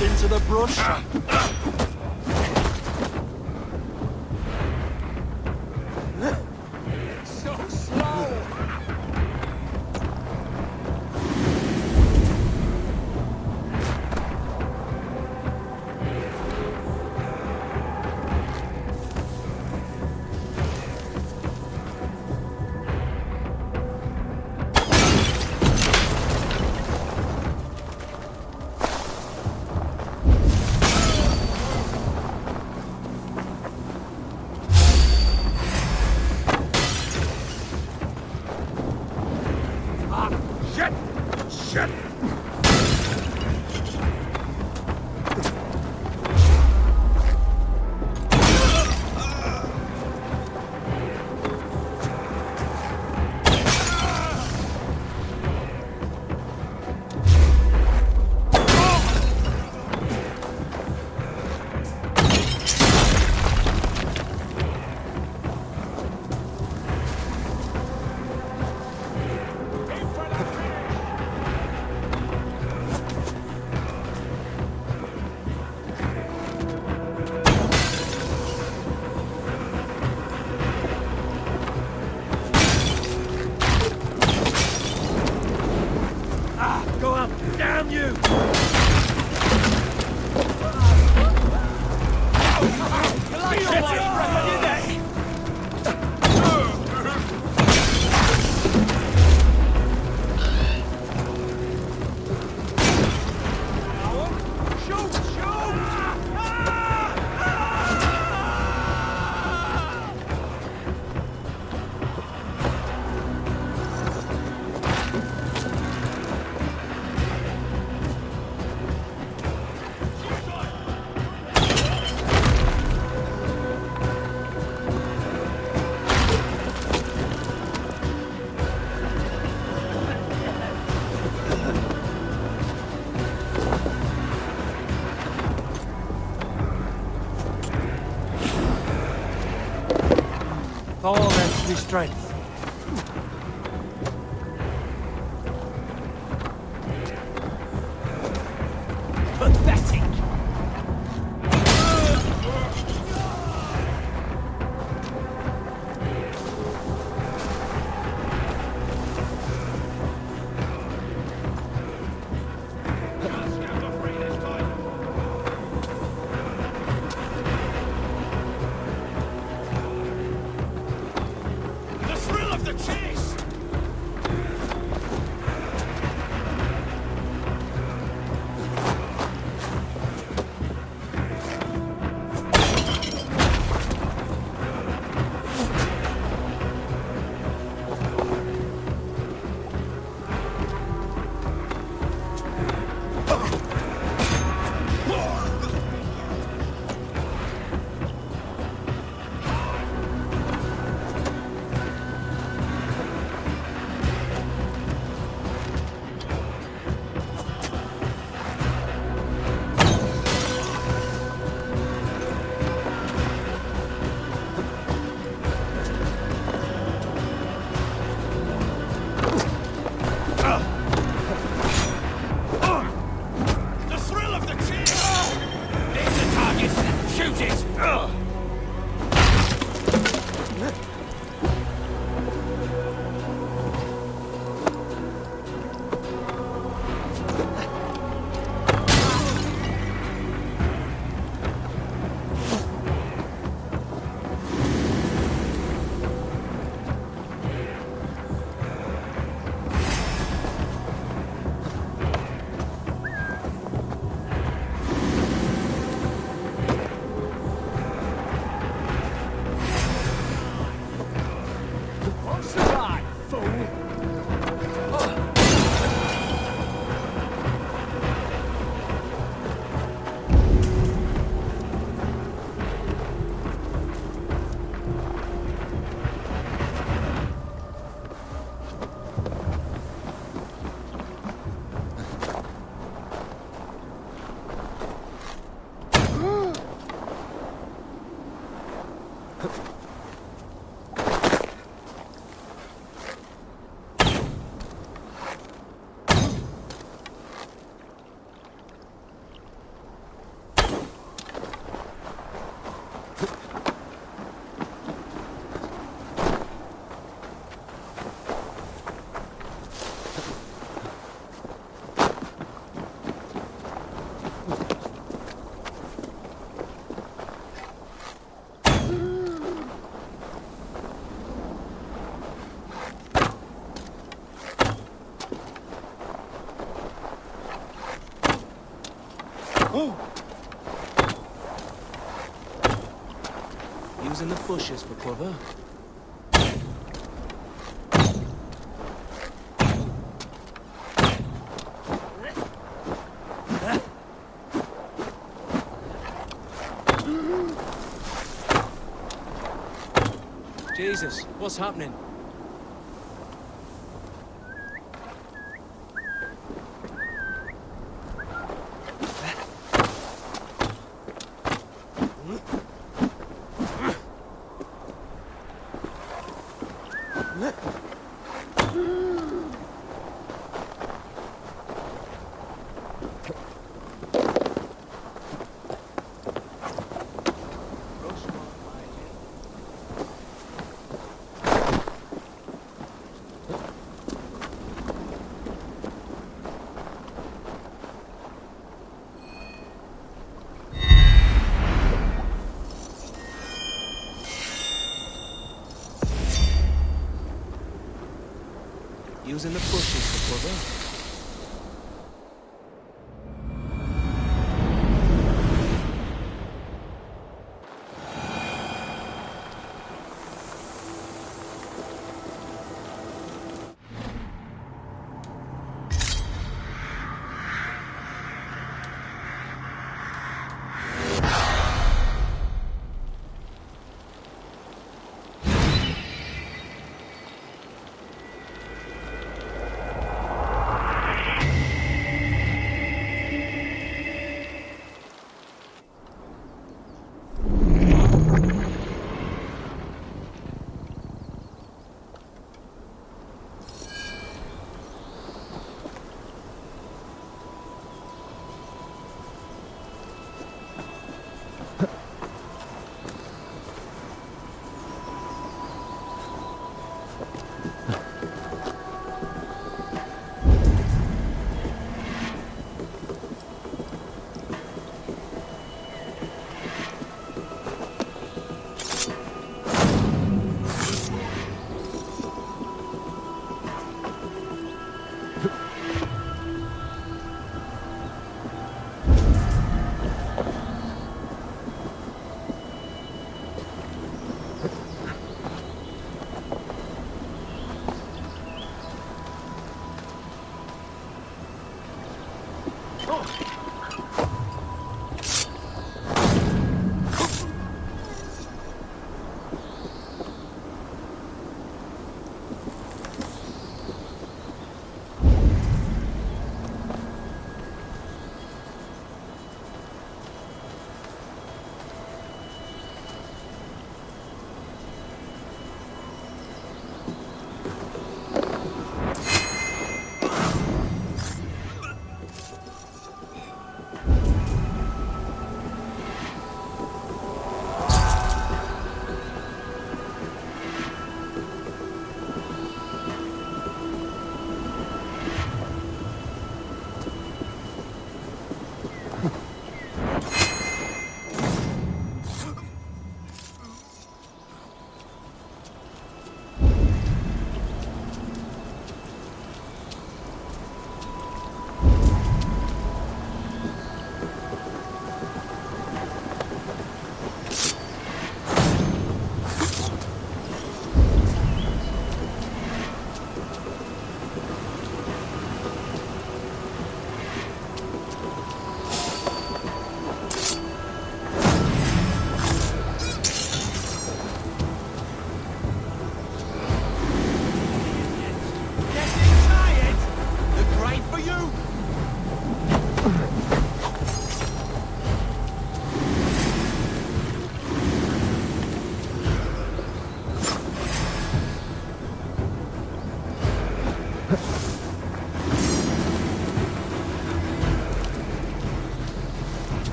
S1: Into the brush.
S17: So slow!
S9: Shit!
S1: Go up! Damn you!
S13: me strength.
S9: Pathetic!
S1: The thrill of the chase! The thrill of the chase! There's the target! Shoot it! Survive, fool!
S19: Using the bushes for cover. Jesus, what's happening? Using the bushes for cover.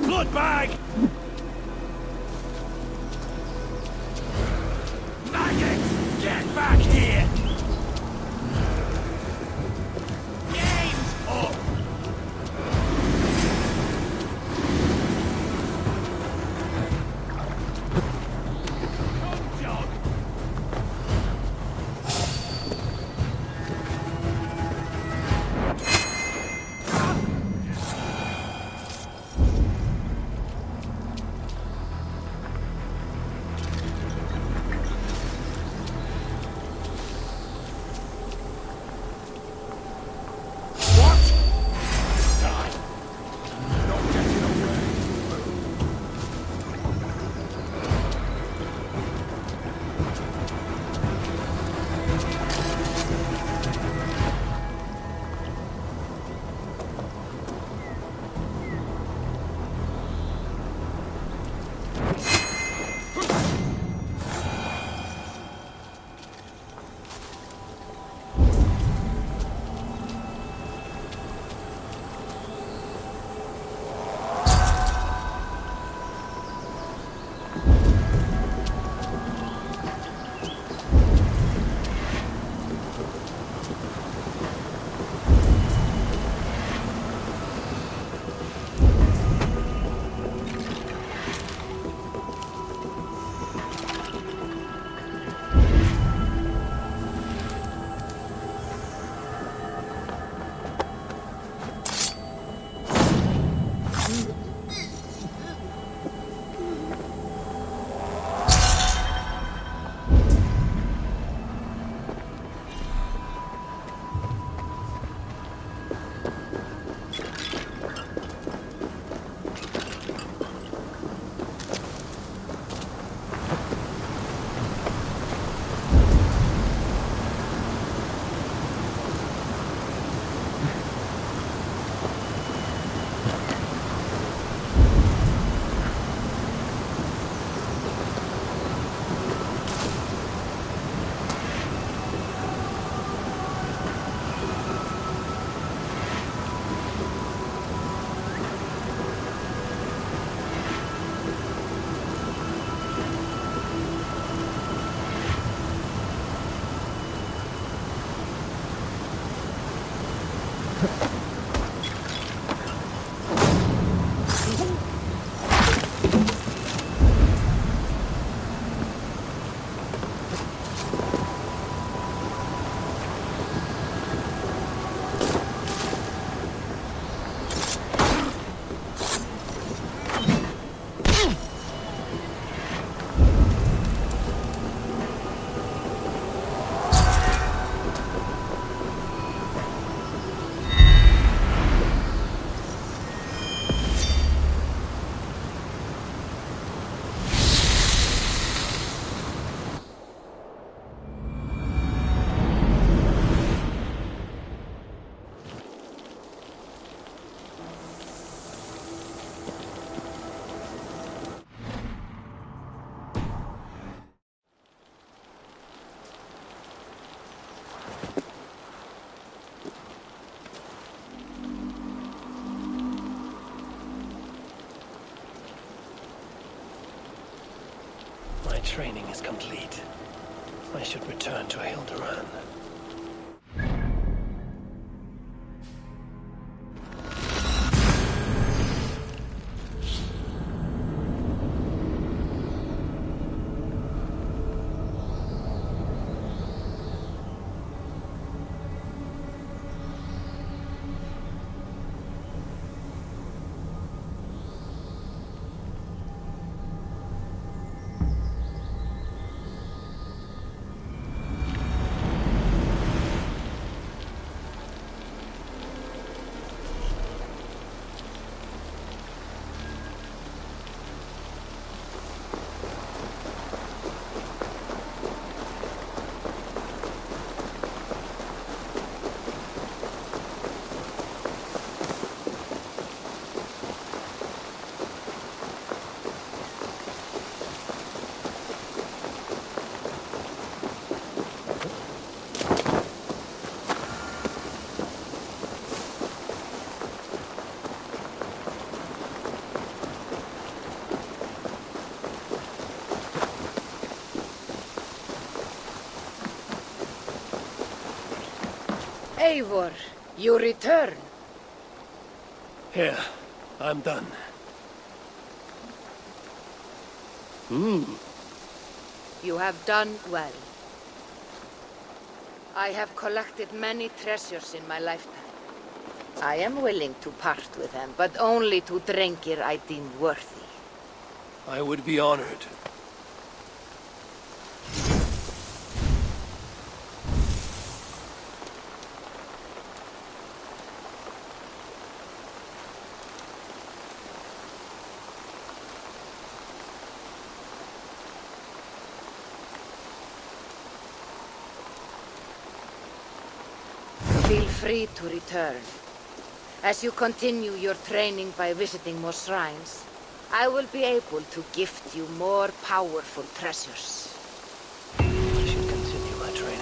S17: Bloodbag! Maggots, get back here! Game's up! Come, John!
S20: training is complete. I should return to Hilderan.
S18: Eivor, you return.
S20: Here, I'm done.
S18: You have done well. I have collected many treasures in my lifetime. I am willing to part with them, but only to Drengir I deem worthy.
S20: I would be honored.
S18: Feel free to return. As you continue your training by visiting more shrines, I will be able to gift you more powerful treasures.
S20: I should continue my training.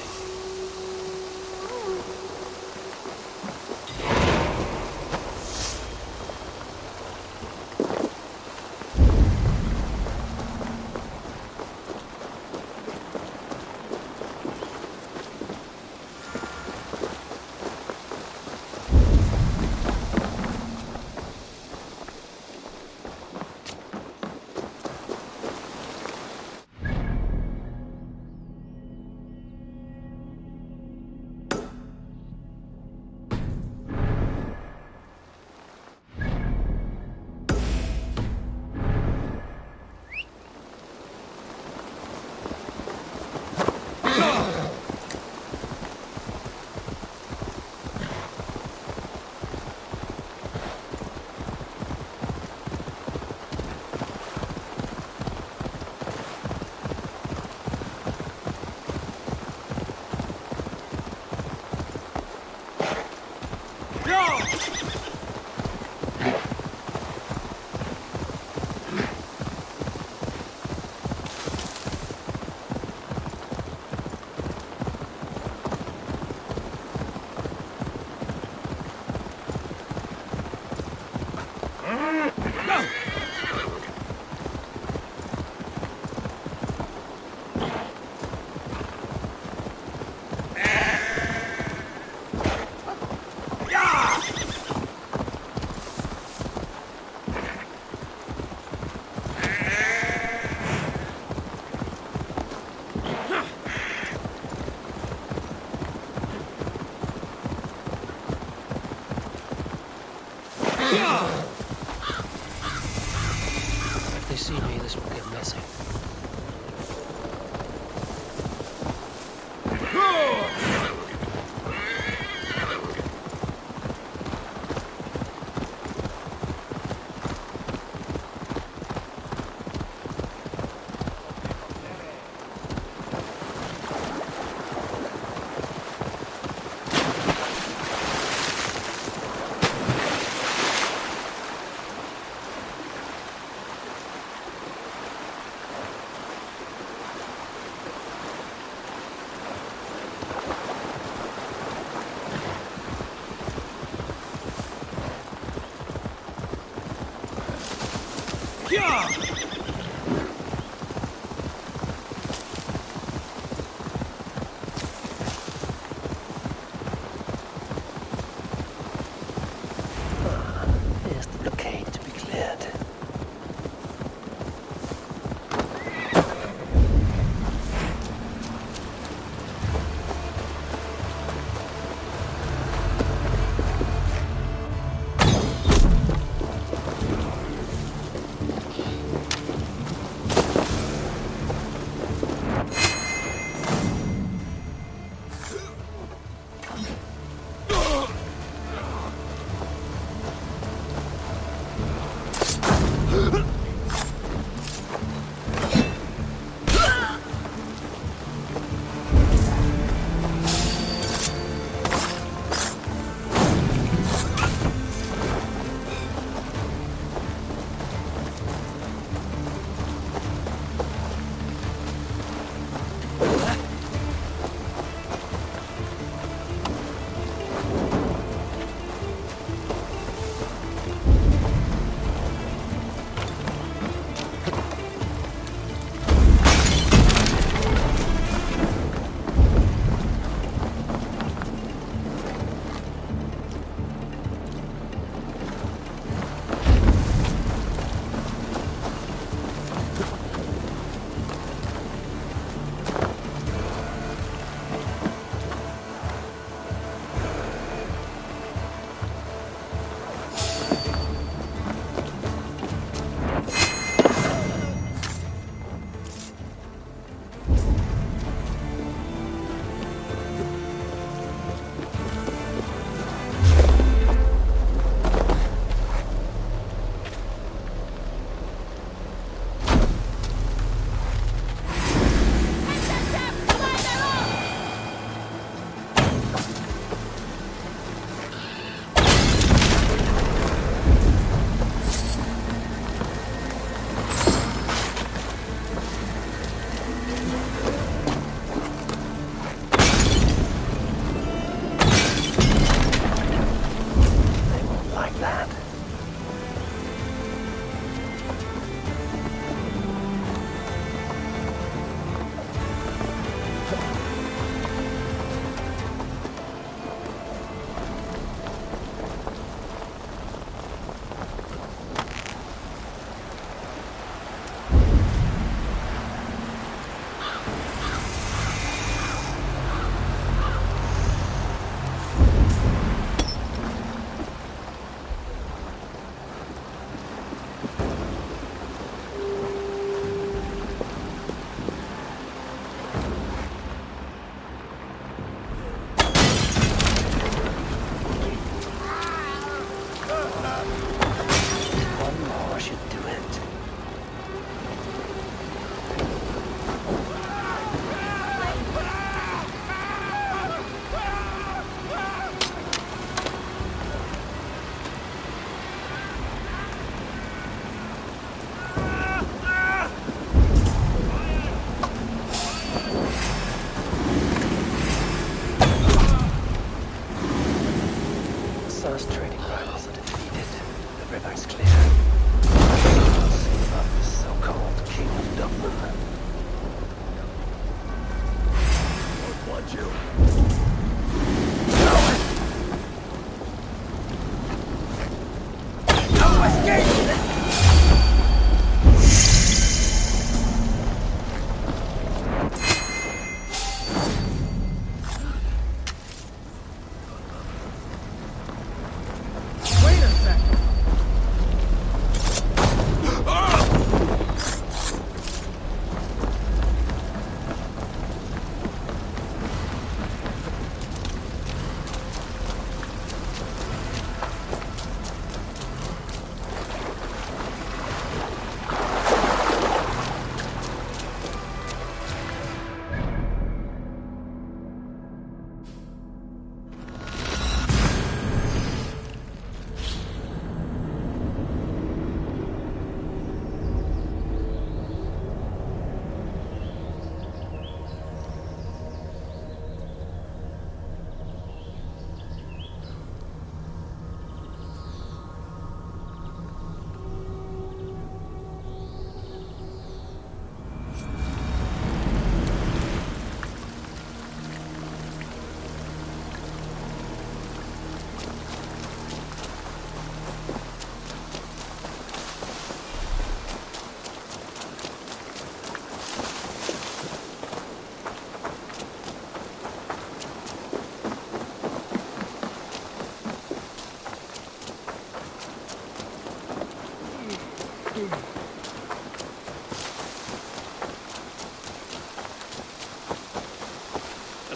S20: If they see me, this will get messy.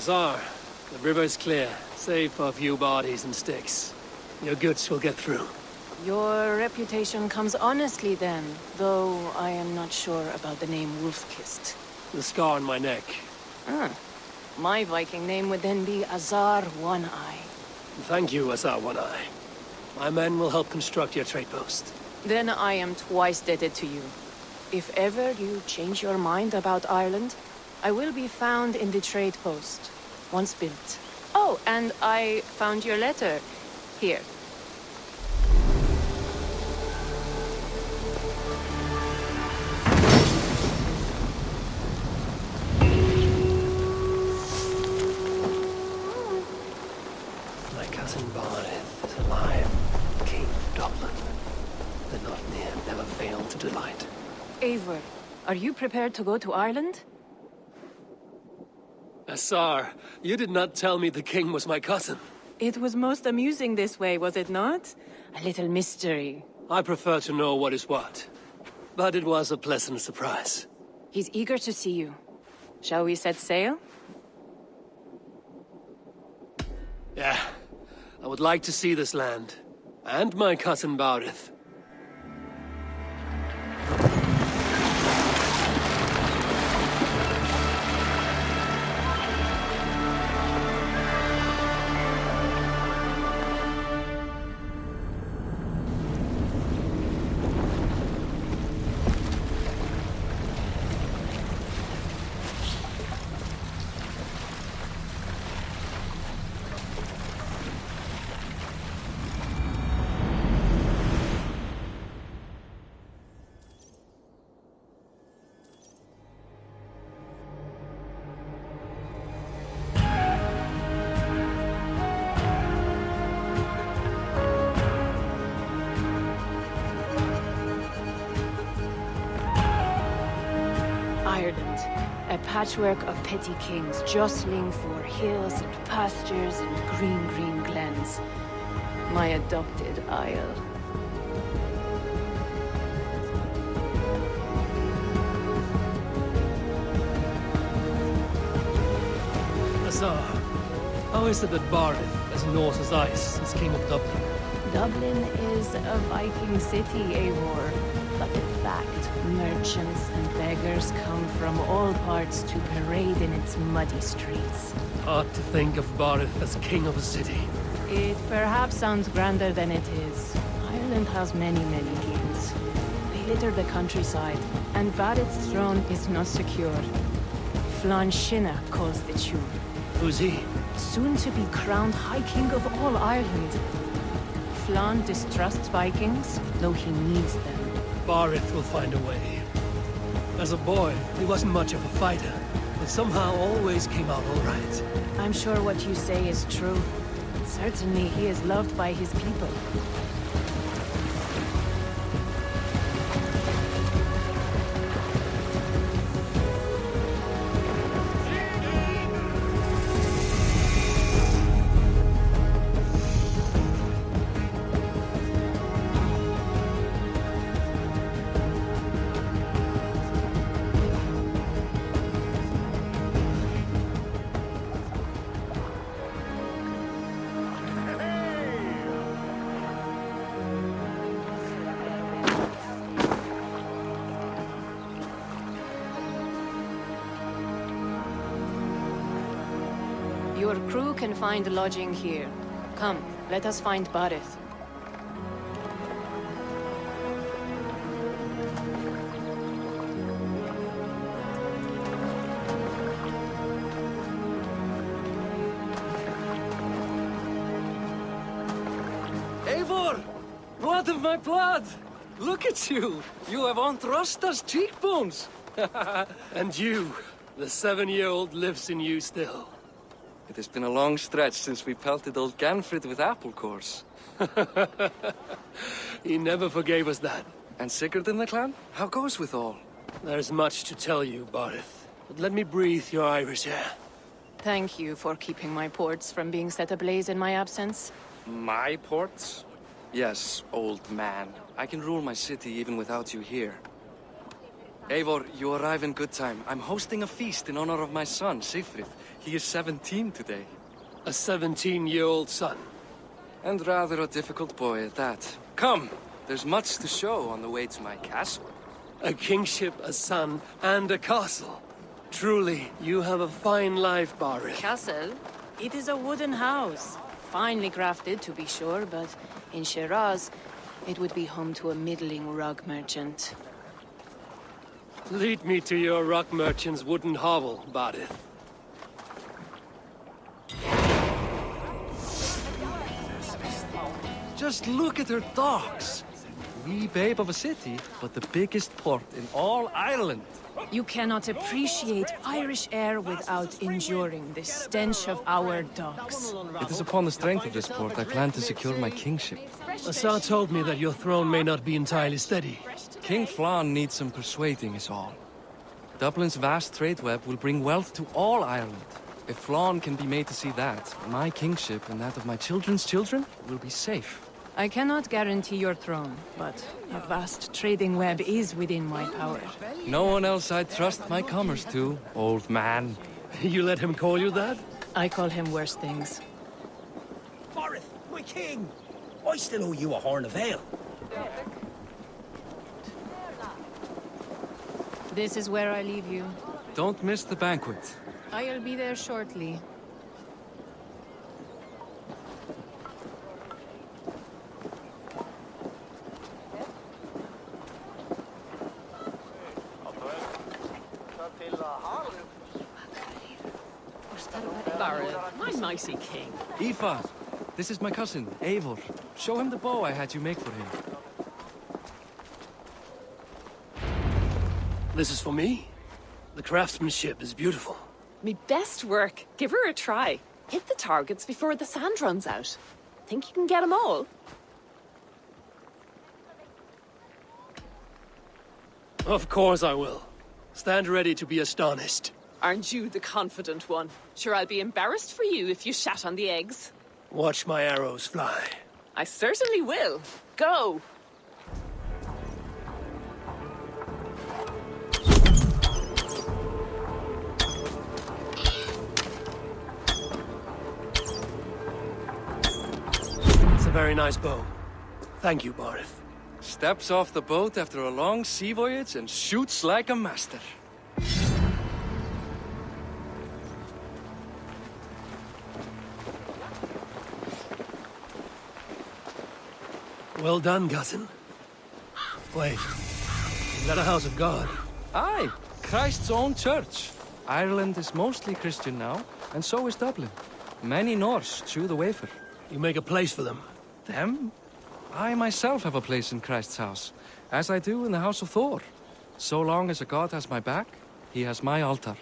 S20: Azar, the river's clear, save for a few bodies and sticks. Your goods will get through.
S4: Your reputation comes honestly then, though I am not sure about the name Wolf-Kissed.
S20: The scar on my neck.
S4: Ah. My Viking name would then be Azar One-Eye.
S20: Thank you, Azar One-Eye. My men will help construct your trade post.
S4: Then I am twice indebted to you. If ever you change your mind about Ireland, I will be found in the trade post, once built. Oh, and I found your letter. Here.
S20: My cousin Barneth is alive, King of Dublin. The not near never failed to delight.
S4: Eivor, are you prepared to go to Ireland?
S20: Azar, you did not tell me the king was my cousin.
S4: It was most amusing this way, was it not? A little mystery.
S20: I prefer to know what is what. But it was a pleasant surprise.
S4: He's eager to see you. Shall we set sail?
S20: Yeah. I would like to see this land. And my cousin Barith.
S4: Ireland, a patchwork of petty kings jostling for hills and pastures and green glens. My adopted isle.
S20: Azar, how is it that Barith, as north as ice, is king of Dublin?
S4: Dublin is a Viking city, Eivor. But in fact, merchants and beggars come from all parts to parade in its muddy streets.
S20: Hard to think of Barith as king of a city.
S4: It perhaps sounds grander than it is. Ireland has many kings. They litter the countryside, and Barith's throne is not secure. Flann Sinna calls the tune.
S20: Who's he?
S4: Soon to be crowned High King of all Ireland. Flann distrusts Vikings, though he needs them.
S20: Barith will find a way. As a boy, he wasn't much of a fighter, but somehow always came out all right.
S4: I'm sure what you say is true. Certainly he is loved by his people. Your crew can find lodging here. Come, let us find Barith.
S20: Eivor! Blood of my blood! Look at you! You have Aunt Rosta's cheekbones! And you, the 7-year-old lives in you still.
S21: It has been a long stretch since we pelted old Ganfrid with apple cores.
S20: He never forgave us that.
S21: And Sigurd in the clan? How goes with all?
S20: There's much to tell you, Barith. But let me breathe your Irish air.
S4: Thank you for keeping my ports from being set ablaze in my absence.
S21: My ports? Yes, old man. I can rule my city even without you here. Eivor, you arrive in good time. I'm hosting a feast in honor of my son, Sigfrid. He is 17 today.
S20: A 17-year-old son?
S21: And rather a difficult boy at that. Come, there's much to show on the way to my castle.
S20: A kingship, a son, and a castle. Truly, you have a fine life, Barith.
S7: Castle? It is a wooden house. Finely crafted, to be sure, but in Shiraz, it would be home to a middling rug merchant.
S20: Lead me to your rock merchant's wooden hovel, Barith.
S21: Just look at her docks. Wee babe of a city, but the biggest port in all Ireland.
S7: You cannot appreciate Irish air without enduring the stench of our docks.
S21: It is upon the strength of this port I plan to secure my kingship.
S20: Assar told me that your throne may not be entirely steady.
S21: King Flann needs some persuading is all. Dublin's vast trade web will bring wealth to all Ireland. If Flann can be made to see that, my kingship and that of my children's children will be safe.
S7: I cannot guarantee your throne, but a vast trading web is within my power.
S21: No one else I'd trust my commerce to, old man.
S20: You let him call you that?
S7: I call him worse things.
S22: Barith, my king! I still owe you a horn of ale.
S7: This is where I leave you.
S21: Don't miss the banquet.
S7: I'll be there shortly.
S23: My mighty king.
S21: Aoife, this is my cousin, Eivor. Show him the bow I had you make for him.
S20: This is for me? The craftsmanship is beautiful.
S23: Me best work. Give her a try. Hit the targets before the sand runs out. Think you can get them all?
S20: Of course I will. Stand ready to be astonished.
S23: Aren't you the confident one? Sure, I'll be embarrassed for you if you shat on the eggs.
S20: Watch my arrows fly.
S23: I certainly will. Go!
S20: It's a very nice bow. Thank you, Barith.
S21: Steps off the boat after a long sea voyage and shoots like a master.
S20: Well done, cousin. Wait, is that a house of God?
S21: Aye, Christ's own church. Ireland is mostly Christian now, and so is Dublin. Many Norse chew the wafer.
S20: You make a place for them?
S21: Them? I myself have a place in Christ's house, as I do in the house of Thor. So long as a god has my back, he has my altar.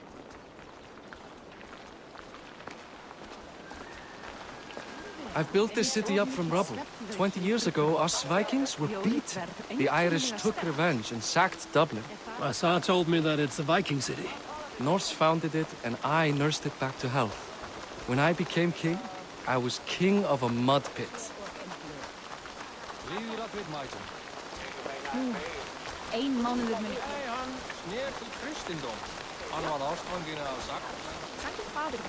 S21: I've built this city up from rubble. 20 years ago, us Vikings were beat. The Irish took revenge and sacked Dublin.
S20: Assar told me that it's a Viking city.
S21: Norse founded it, and I nursed it back to health. When I became king, I was king of a mud pit.
S2: Eén man in het midden.
S11: Neer tot christendom. Aan wat afstand in our zak.
S2: Trek je vader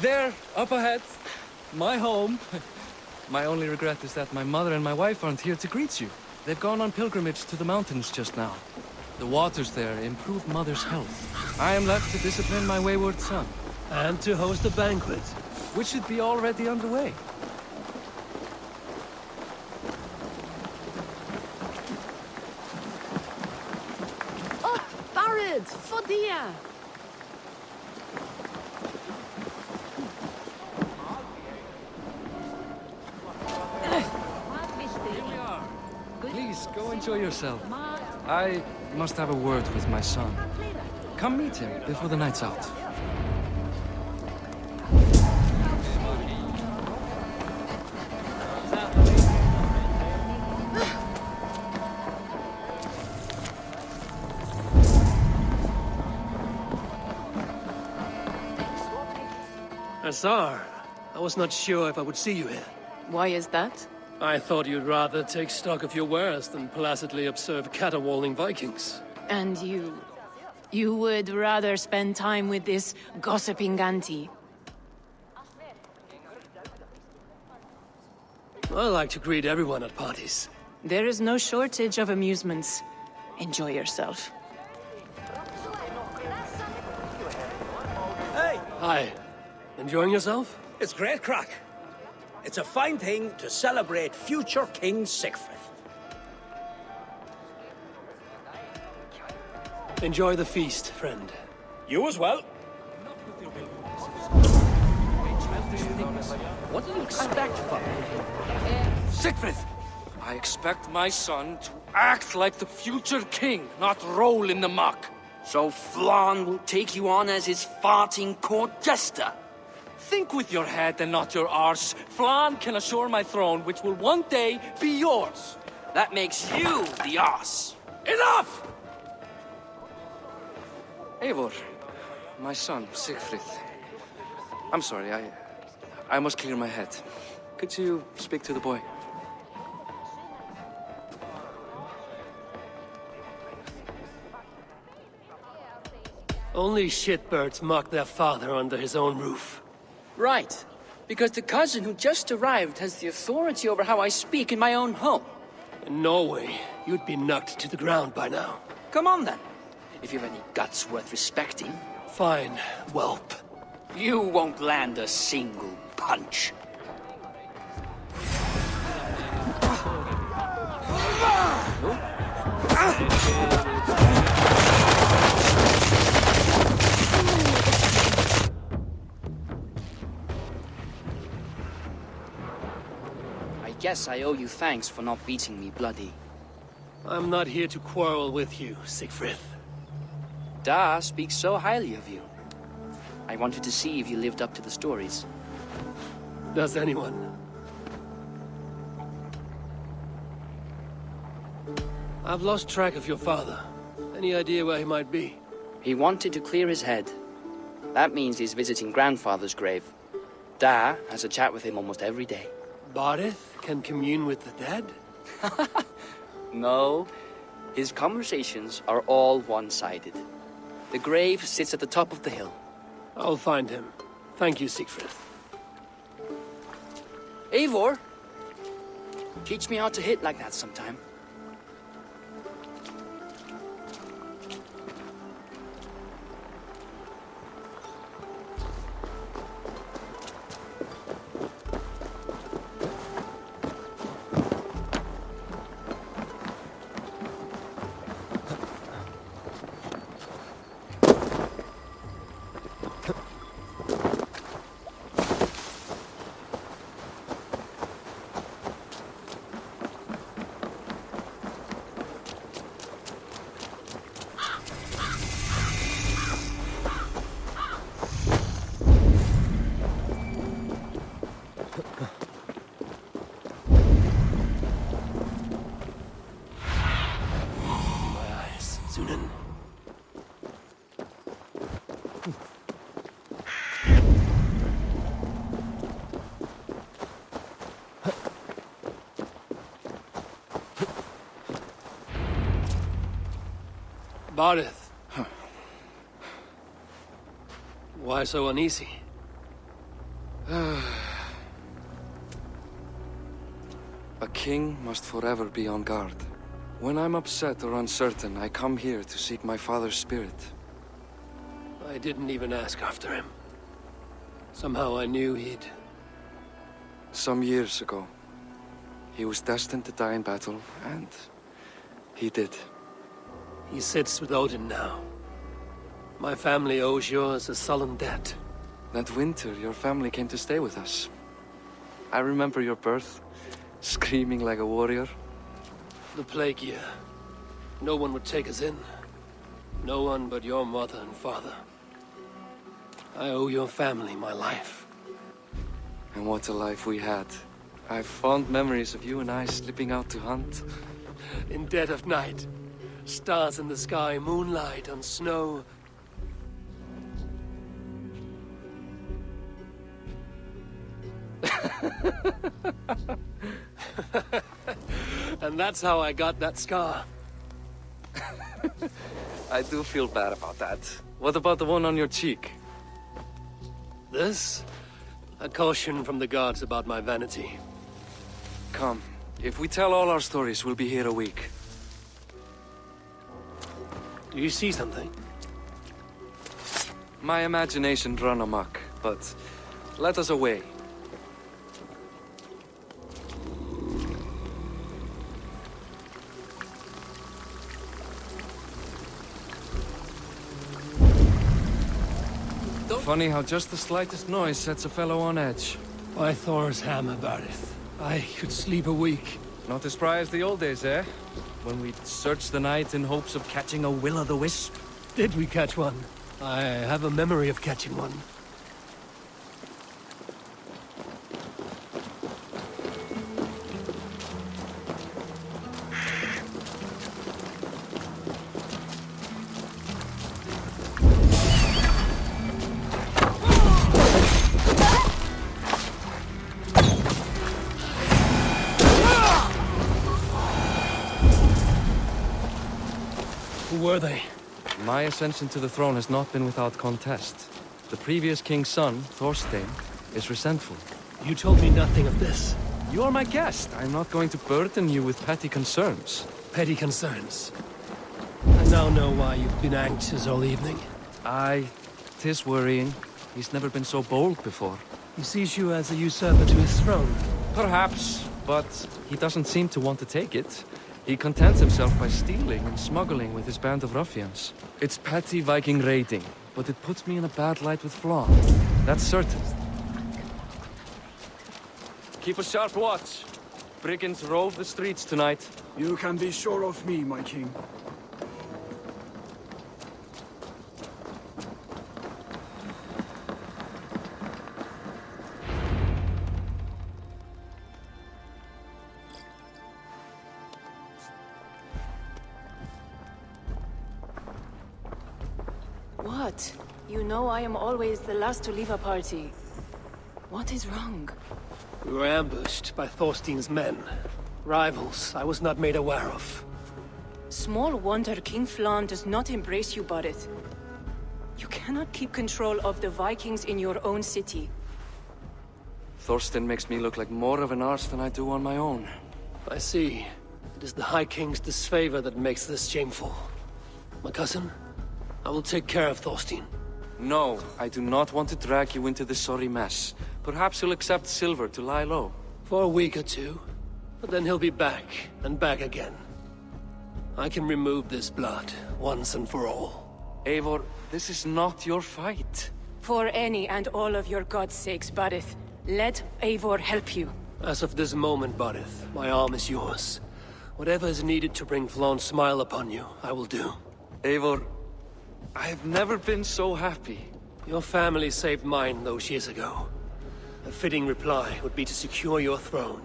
S21: There, up ahead, my home. My only regret is that my mother and my wife aren't here to greet you. They've gone on pilgrimage to the mountains just now. The waters there improve mother's health. I am left to discipline my wayward son.
S20: And to host a banquet.
S21: Which should be already underway.
S23: Oh, Barad! Fodia!
S21: Please, go enjoy yourself. I must have a word with my son. Come meet him before the night's out.
S20: Assar, I was not sure if I would see you here.
S23: Why is that?
S20: I thought you'd rather take stock of your wares than placidly observe caterwauling Vikings.
S23: And you
S7: You would rather spend time with this gossiping auntie.
S6: I like to greet everyone at parties.
S7: There is no shortage of amusements. Enjoy yourself.
S22: Hey!
S6: Hi. Enjoying yourself?
S22: It's great crack. It's a fine thing to celebrate future King Siegfried.
S6: Enjoy the feast, friend.
S22: You as well.
S3: What do you expect from me? Siegfried! I expect my son to act like the future king, not roll in the muck. So Flann will take you on as his farting court jester. Think with your head and not your arse. Flann can assure my throne, which will one day be yours. That makes you the arse. Enough! Eivor, my son, Siegfried. I'm sorry, I must clear my head. Could you speak to the boy?
S6: Only shitbirds mock their father under his own roof.
S3: Right. Because the cousin who just arrived has the authority over how I speak in my own home.
S6: In Norway, you'd be knocked to the ground by now.
S3: Come on then. If you have any guts worth respecting.
S6: Fine, whelp.
S3: You won't land a single punch. I guess I owe you thanks for not beating me bloody.
S6: I'm not here to quarrel with you, Siegfried.
S3: Da speaks so highly of you. I wanted to see if you lived up to the stories.
S6: Does anyone? I've lost track of your father. Any idea where he might be?
S3: He wanted to clear his head. That means he's visiting grandfather's grave. Da has a chat with him almost every day.
S6: Barith can commune with the dead?
S3: No. His conversations are all one-sided. The grave sits at the top of the hill.
S6: I'll find him. Thank you, Siegfried.
S3: Eivor! Teach me how to hit like that sometime.
S6: Barith. Why so uneasy?
S3: A king must forever be on guard. When I'm upset or uncertain, I come here to seek my father's spirit.
S6: I didn't even ask after him. Somehow I knew he'd...
S3: Some years ago, he was destined to die in battle, and he did.
S6: He sits with Odin now. My family owes yours a sullen debt.
S3: That winter, your family came to stay with us. I remember your birth, screaming like a warrior.
S6: The plague year. No one would take us in. No one but your mother and father. I owe your family my life.
S3: And what a life we had. I have fond memories of you and I slipping out to hunt.
S6: In dead of night. Stars in the sky, moonlight on snow. And that's how I got that scar.
S3: I do feel bad about
S21: about that. What about the one on your cheek?
S6: This? A caution from the gods about my vanity.
S21: Come. If we tell all our stories, we'll be here a week.
S6: Do you see something?
S21: My imagination run amok, but let us away. Funny how just the slightest noise sets a fellow on edge.
S6: By Thor's hammer, Barith. I could sleep a week.
S21: Not as spry as the old days, eh? When we'd search the night in hopes of catching a will-o'-the-wisp.
S6: Did we catch one? I have a memory of catching one. Who were they?
S21: My ascension to the throne has not been without contest. The previous king's son, Thorstein, is resentful.
S6: You told me nothing of this.
S21: You are my guest. I'm not going to burden you with petty concerns.
S6: Petty concerns? I now know why you've been anxious all evening.
S21: Aye, 'tis worrying. He's never been so bold before.
S6: He sees you as a usurper to his throne.
S21: Perhaps, but he doesn't seem to want to take it. He contents himself by stealing and smuggling with his band of ruffians. It's petty Viking raiding, but it puts me in a bad light with Flan. That's certain. Keep a sharp watch. Brigands rove the streets tonight.
S14: You can be sure of me, my king.
S7: What? You know I am always the last to leave a party. What is wrong?
S6: We were ambushed by Thorstein's men. Rivals I was not made aware of.
S7: Small wonder King Flan does not embrace you, Barith. You cannot keep control of the Vikings in your own city.
S21: Thorstein makes me look like more of an arse than I do on my own.
S6: I see. It is the High King's disfavor that makes this shameful. My cousin, I will take care of Thorstein.
S21: No, I do not want to drag you into this sorry mess. Perhaps he'll accept silver to lie low.
S6: For a week or two. But then he'll be back, and back again. I can remove this blood, once and for all.
S21: Eivor, this is not your fight.
S7: For any and all of your god's sakes, Barith, let Eivor help you.
S6: As of this moment, Barith, my arm is yours. Whatever is needed to bring Flan's smile upon you, I will do.
S21: Eivor, I have never been so happy.
S6: Your family saved mine those years ago. A fitting reply would be to secure your throne.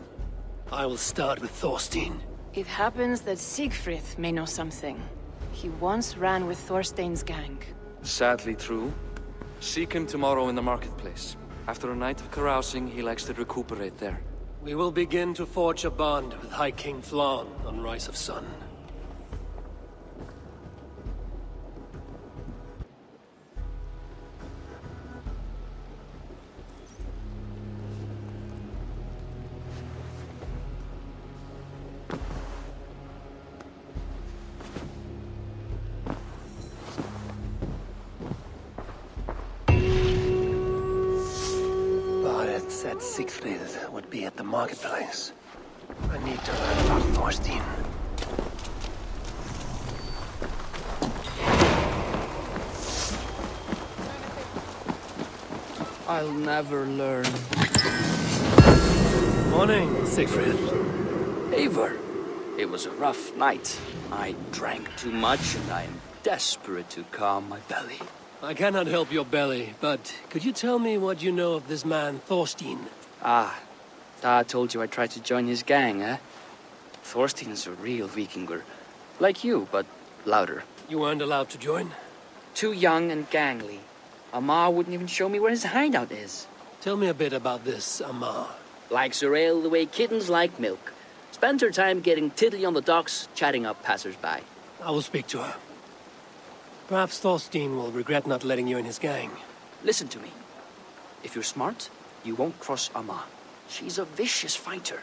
S6: I will start with Thorstein.
S7: It happens that Siegfried may know something. He once ran with Thorstein's gang.
S21: Sadly true. Seek him tomorrow in the marketplace. After a night of carousing, he likes to recuperate there.
S6: We will begin to forge a bond with High King Flan on Rise of Sun. Said Siegfried would be at the marketplace. I need to learn about Thorstein.
S3: I'll never learn.
S6: Morning, Siegfried.
S5: Eivor, it was a rough night. I drank too much and I am desperate to calm my belly.
S6: I cannot help your belly, but could you tell me what you know of this man, Thorstein?
S5: Ah, Dad told you I tried to join his gang, eh? Thorstein is a real Vikinger. Like you, but louder.
S6: You weren't allowed to join?
S5: Too young and gangly. Amar wouldn't even show me where his hideout is.
S6: Tell me a bit about this Amar.
S5: Likes her ale the way kittens like milk. Spends her time getting tiddly on the docks, chatting up passers-by.
S6: I will speak to her. Perhaps Thorstein will regret not letting you in his gang.
S5: Listen to me. If you're smart, you won't cross Amma. She's a vicious fighter.